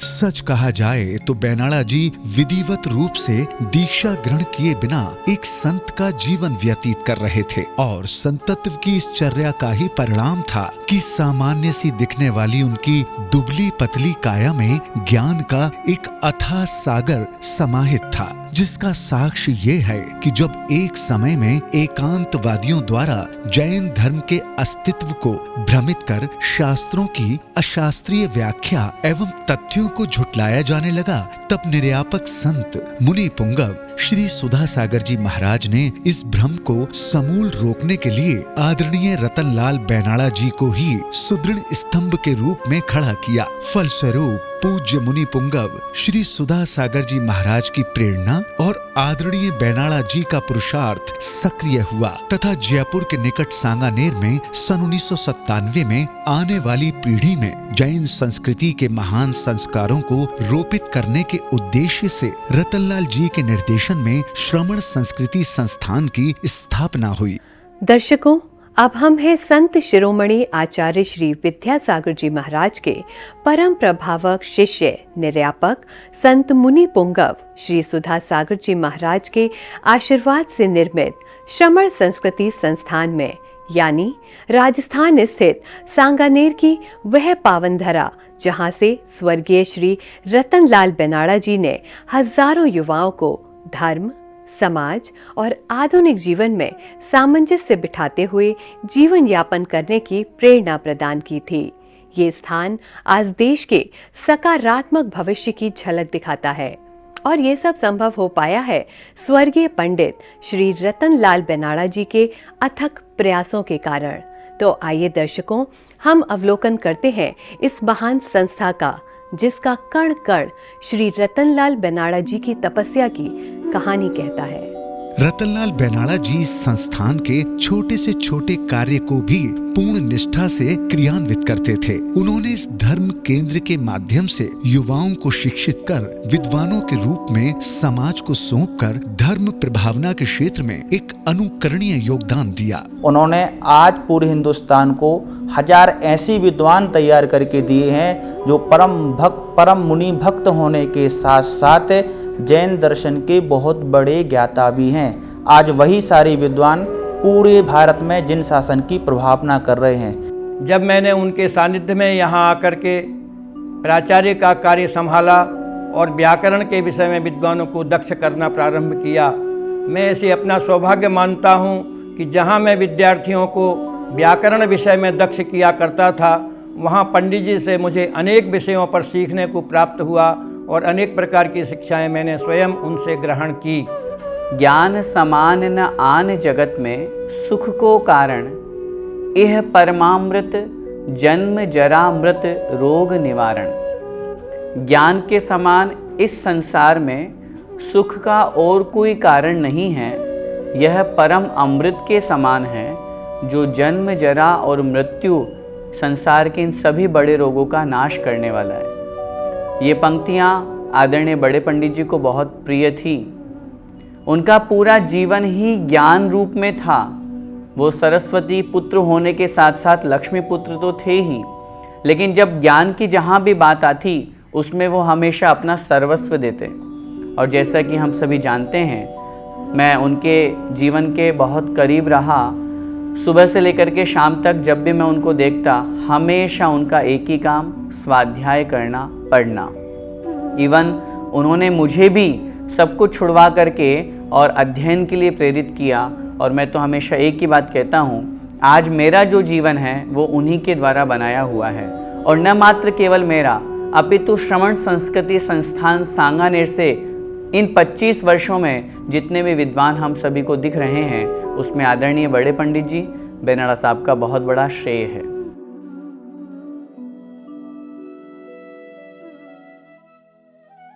सच कहा जाए तो बेनाड़ा जी विधिवत रूप से दीक्षा ग्रहण किए बिना एक संत का जीवन व्यतीत कर रहे थे, और संतत्व की इस चर्या का ही परिणाम था कि सामान्य सी दिखने वाली उनकी दुबली पतली काया में ज्ञान का एक अथाह सागर समाहित था, जिसका साक्ष्य ये है कि जब एक समय में एकांतवादियों द्वारा जैन धर्म के अस्तित्व को भ्रमित कर शास्त्रों की अशास्त्रीय व्याख्या एवं तथ्यों को झुटलाया जाने लगा, तब निर्यापक संत मुनि पुंगव श्री सुधा सागर जी महाराज ने इस भ्रम को समूल रोकने के लिए आदरणीय रतनलाल बेनाड़ा जी को ही सुदृढ़ स्तंभ के रूप में खड़ा किया। फलस्वरूप पूज्य मुनि पुंगव श्री सुधा सागर जी महाराज की प्रेरणा और आदरणीय बेनाड़ा जी का पुरुषार्थ सक्रिय हुआ तथा जयपुर के निकट सांगानेर में सन 1997 में आने वाली पीढ़ी में जैन संस्कृति के महान संस्कारों को रोपित करने के उद्देश्य से रतनलाल जी के निर्देशन में श्रमण संस्कृति संस्थान की स्थापना हुई। दर्शकों, अब हम हैं संत शिरोमणि आचार्य श्री विद्यासागर जी महाराज के परम प्रभावक शिष्य निर्यापक संत मुनि पुंगव श्री सुधा सागर जी महाराज के आशीर्वाद से निर्मित श्रमण संस्कृति संस्थान में, यानी राजस्थान स्थित सांगानेर की वह पावन धरा जहां से स्वर्गीय श्री रतनलाल बेनाड़ा जी ने हजारों युवाओं को धर्म, समाज और आधुनिक जीवन में सामंजस्य बिठाते हुए जीवन यापन करने की प्रेरणा प्रदान की थी। ये स्थान आज देश के सकारात्मक भविष्य की झलक दिखाता है और ये सब संभव हो पाया है स्वर्गीय पंडित श्री रतनलाल बेनाड़ा जी के अथक प्रयासों के कारण। तो आइए दर्शकों, हम अवलोकन करते हैं इस महान संस्था का, जिसका कण कण श्री रतनलाल बेनाड़ा जी की तपस्या की कहानी कहता है। रतनलाल बेनाड़ा जी इस संस्थान के छोटे से छोटे कार्य को भी पूर्ण निष्ठा से क्रियान्वित करते थे। उन्होंने इस धर्म केंद्र के माध्यम से युवाओं को शिक्षित कर विद्वानों के रूप में समाज को सौंपकर धर्म प्रभावना के क्षेत्र में एक अनुकरणीय योगदान दिया। उन्होंने आज पूरे हिंदुस्तान को 1000 ऐसी विद्वान तैयार करके दिए हैं जो परम मुनि भक्त होने के साथ साथ जैन दर्शन के बहुत बड़े ज्ञाता भी हैं। आज वही सारे विद्वान पूरे भारत में जिन शासन की प्रभावना कर रहे हैं। जब मैंने उनके सानिध्य में यहाँ आकर के प्राचार्य का कार्य संभाला और व्याकरण के विषय में विद्वानों को दक्ष करना प्रारंभ किया, मैं इसे अपना सौभाग्य मानता हूँ कि जहाँ मैं विद्यार्थियों को व्याकरण विषय में दक्ष किया करता था, वहाँ पंडित जी से मुझे अनेक विषयों पर सीखने को प्राप्त हुआ और अनेक प्रकार की शिक्षाएं मैंने स्वयं उनसे ग्रहण की। ज्ञान समान न आन जगत में सुख को कारण, यह परमामृत जन्म जरा मृत रोग निवारण। ज्ञान के समान इस संसार में सुख का और कोई कारण नहीं है, यह परम अमृत के समान है जो जन्म जरा और मृत्यु संसार के इन सभी बड़े रोगों का नाश करने वाला है। ये पंक्तियाँ आदरणीय बड़े पंडित जी को बहुत प्रिय थी। उनका पूरा जीवन ही ज्ञान रूप में था। वो सरस्वती पुत्र होने के साथ साथ लक्ष्मी पुत्र तो थे ही, लेकिन जब ज्ञान की जहाँ भी बात आती उसमें वो हमेशा अपना सर्वस्व देते। और जैसा कि हम सभी जानते हैं, मैं उनके जीवन के बहुत करीब रहा। सुबह से लेकर के शाम तक जब भी मैं उनको देखता, हमेशा उनका एक ही काम स्वाध्याय करना, पढ़ना। इवन उन्होंने मुझे भी सब कुछ छुड़वा करके और अध्ययन के लिए प्रेरित किया। और मैं तो हमेशा एक ही बात कहता हूँ, आज मेरा जो जीवन है वो उन्हीं के द्वारा बनाया हुआ है। और न मात्र केवल मेरा, अपितु श्रवण संस्कृति संस्थान सांगानेर से इन 25 वर्षों में जितने भी विद्वान हम सभी को दिख रहे हैं, उसमें आदरणीय बड़े पंडित जी बेनाड़ा साहब का बहुत बड़ा श्रेय है।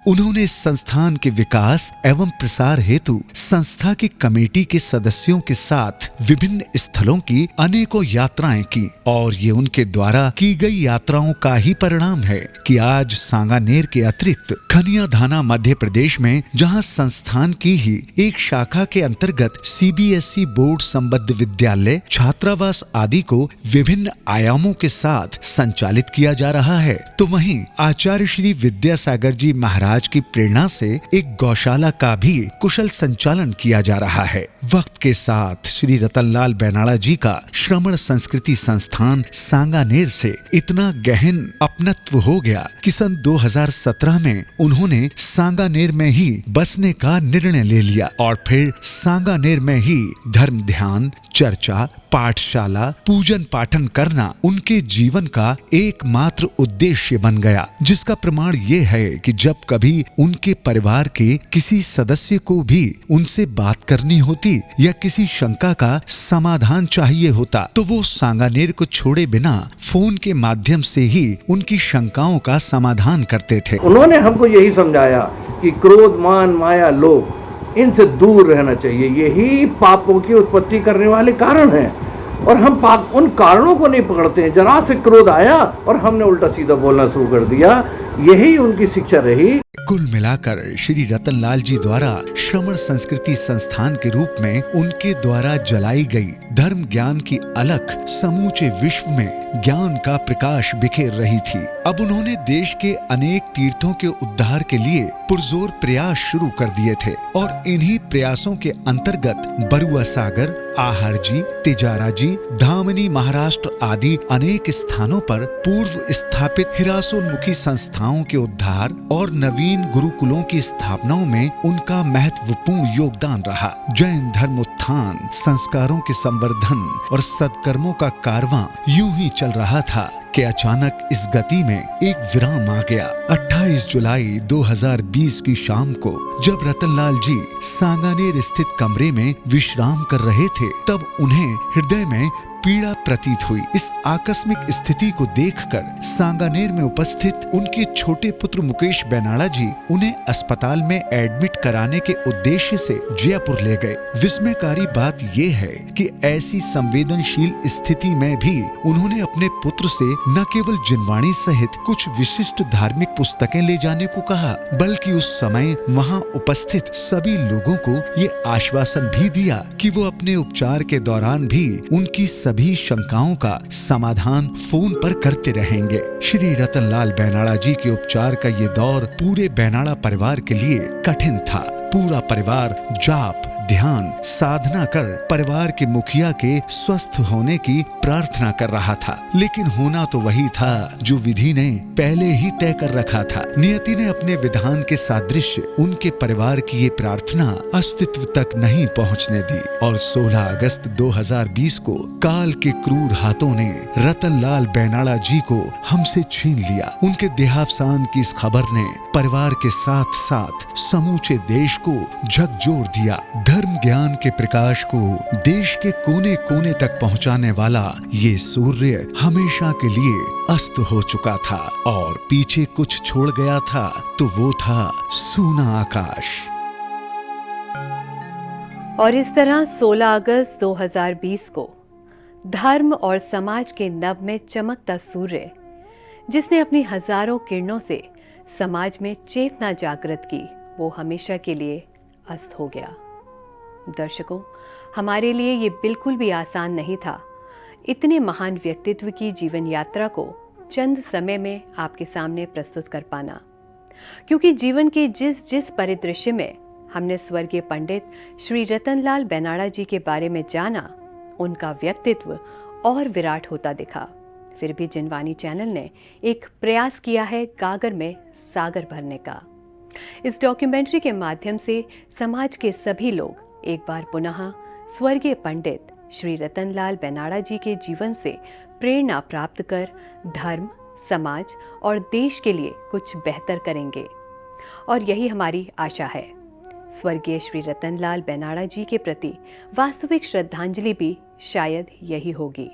उन्होंने संस्थान के विकास एवं प्रसार हेतु संस्था की कमेटी के सदस्यों के साथ विभिन्न स्थलों की अनेकों यात्राएं की और ये उनके द्वारा की गई यात्राओं का ही परिणाम है कि आज सांगानेर के अतिरिक्त खनियाधाना मध्य प्रदेश में, जहां संस्थान की ही एक शाखा के अंतर्गत सीबीएसई बोर्ड संबद्ध विद्यालय, छात्रावास आदि को विभिन्न आयामों के साथ संचालित किया जा रहा है, तो वहीं आचार्य श्री विद्यासागर जी महाराज की प्रेरणा से एक गौशाला का भी कुशल संचालन किया जा रहा है। वक्त के साथ श्री रतनलाल बेनाड़ा जी का श्रमण संस्कृति संस्थान सांगानेर से इतना गहन अपनत्व हो गया कि सन 2017 में उन्होंने सांगानेर में ही बसने का निर्णय ले लिया और फिर सांगानेर में ही धर्म ध्यान, चर्चा, पाठशाला, पूजन पाठन करना उनके जीवन का एकमात्र उद्देश्य बन गया, जिसका प्रमाण ये है कि जब कभी उनके परिवार के किसी सदस्य को भी उनसे बात करनी होती या किसी शंका का समाधान चाहिए होता, तो वो सांगानेर को छोड़े बिना फोन के माध्यम से ही उनकी शंकाओं का समाधान करते थे। उन्होंने हमको यही समझाया कि क्रोध, मान, माया, लोभ, इनसे दूर रहना चाहिए। यही पापों की उत्पत्ति करने वाले कारण हैं और हम पाप उन कारणों को नहीं पकड़ते हैं। जरा से क्रोध आया और हमने उल्टा सीधा बोलना शुरू कर दिया। यही उनकी शिक्षा रही। कुल मिलाकर श्री रतनलाल जी द्वारा श्रमण संस्कृति संस्थान के रूप में उनके द्वारा जलाई गई धर्म ज्ञान की अलख समूचे विश्व में ज्ञान का प्रकाश बिखेर रही थी। अब उन्होंने देश के अनेक तीर्थों के उद्धार के लिए पुरजोर प्रयास शुरू कर दिए थे और इन्हीं प्रयासों के अंतर्गत बरुआ सागर, आहर जी, तिजारा जी, धामनी महाराष्ट्र आदि अनेक स्थानों पर पूर्व स्थापित हिरासोन्मुखी संस्थाओं के उद्धार और नवीन गुरुकुलों की स्थापनाओं में उनका महत्वपूर्ण योगदान रहा। जैन धर्म उत्थान, संस्कारों के संवर्धन और सत्कर्मों का कारवां यूं ही चल रहा था कि अचानक इस गति में एक विराम आ गया। 28 जुलाई 2020 की शाम को जब रतनलाल जी सांगानेर स्थित कमरे में विश्राम कर रहे थे, तब उन्हें हृदय में पीड़ा प्रतीत हुई। इस आकस्मिक स्थिति को देखकर सांगानेर में उपस्थित उनके छोटे पुत्र मुकेश बेनाड़ा जी उन्हें अस्पताल में एडमिट कराने के उद्देश्य से जयपुर ले गए। विस्मयकारी बात ये है कि ऐसी संवेदनशील स्थिति में भी उन्होंने अपने पुत्र से न केवल जिनवाणी सहित कुछ विशिष्ट धार्मिक पुस्तकें ले जाने को कहा, बल्कि उस समय वहाँ उपस्थित सभी लोगों को ये आश्वासन भी दिया कि वो अपने उपचार के दौरान भी उनकी सभी शंकाओं का समाधान फोन पर करते रहेंगे। श्री रतनलाल बेनाड़ा जी के उपचार का ये दौर पूरे बेनाड़ा परिवार के लिए कठिन था। पूरा परिवार जाप, ध्यान साधना कर परिवार के मुखिया के स्वस्थ होने की प्रार्थना कर रहा था, लेकिन होना तो वही था जो विधि ने पहले ही तय कर रखा था। नियति ने अपने विधान के सादृश्य उनके परिवार की ये प्रार्थना अस्तित्व तक नहीं पहुंचने दी और 16 अगस्त 2020 को काल के क्रूर हाथों ने रतनलाल बेनाड़ा जी को हमसे छीन लिया। उनके देहावसान की इस खबर ने परिवार के साथ साथ समूचे देश को झकझोर दिया। धर्म ज्ञान के प्रकाश को देश के कोने कोने तक पहुंचाने वाला ये सूर्य हमेशा के लिए अस्त हो चुका था और पीछे कुछ छोड़ गया था तो वो था सूना आकाश। और इस तरह 16 अगस्त 2020 को धर्म और समाज के नभ में चमकता सूर्य, जिसने अपनी हजारों किरणों से समाज में चेतना जागृत की, वो हमेशा के लिए अस्त हो गया। दर्शकों, हमारे लिए ये बिल्कुल भी आसान नहीं था इतने महान व्यक्तित्व की जीवन यात्रा को चंद समय में आपके सामने प्रस्तुत कर पाना, क्योंकि जीवन के जिस जिस परिदृश्य में हमने स्वर्गीय पंडित श्री रतनलाल बेनाड़ा जी के बारे में जाना, उनका व्यक्तित्व और विराट होता दिखा। फिर भी जिनवानी चैनल ने एक प्रयास किया है गागर में सागर भरने का। इस डॉक्यूमेंट्री के माध्यम से समाज के सभी लोग एक बार पुनः स्वर्गीय पंडित श्री रतनलाल बेनाड़ा जी के जीवन से प्रेरणा प्राप्त कर धर्म, समाज और देश के लिए कुछ बेहतर करेंगे। और यही हमारी आशा है। स्वर्गीय श्री रतनलाल बेनाड़ा जी के प्रति वास्तविक श्रद्धांजलि भी शायद यही होगी।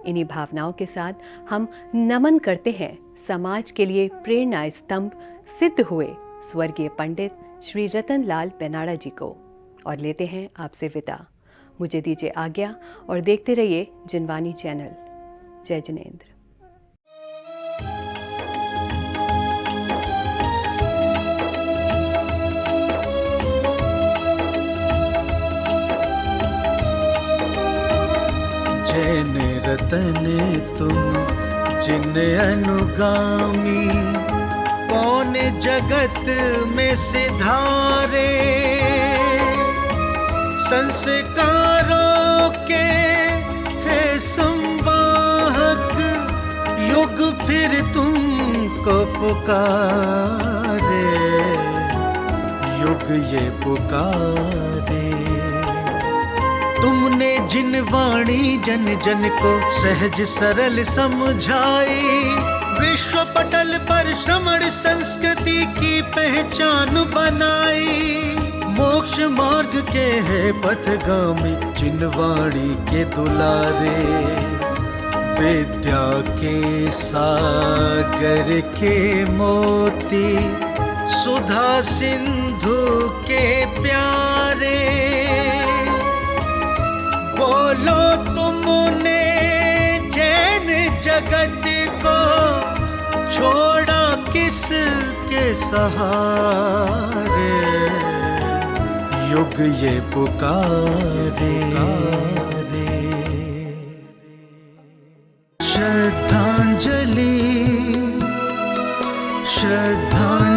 इन्हीं भावनाओं के साथ हम नमन करते हैं समाज के लिए प्रेरणा स्तंभ सिद्ध हुए स्वर्गीय पंडित श्री रतनलाल बेनाड़ा जी को और लेते हैं आपसे विदा। मुझे दीजिए आज्ञा और देखते रहिए जिनवानी चैनल। जय जिनेंद्र। जैन रतन तुम जिन अनुगामी, कौन जगत में सिधारे, संस्कारों के है संवाहक, युग फिर तुमको पुकारे, युग ये पुकारे। तुमने जिन वाणी जन जन को सहज सरल समझाई, विश्व पटल पर श्रमण संस्कृति की पहचान बनाई। मोक्ष मार्ग के है पथगामी जिन वाणी के दुलारे, विद्या के सागर के मोती, सुधा सिंधु के प्यारे। बोलो तुमने जैन जगत को छोड़ा किस के सहारे, युग ये पुकारे। श्रद्धांजलि श्रद्धांजलि।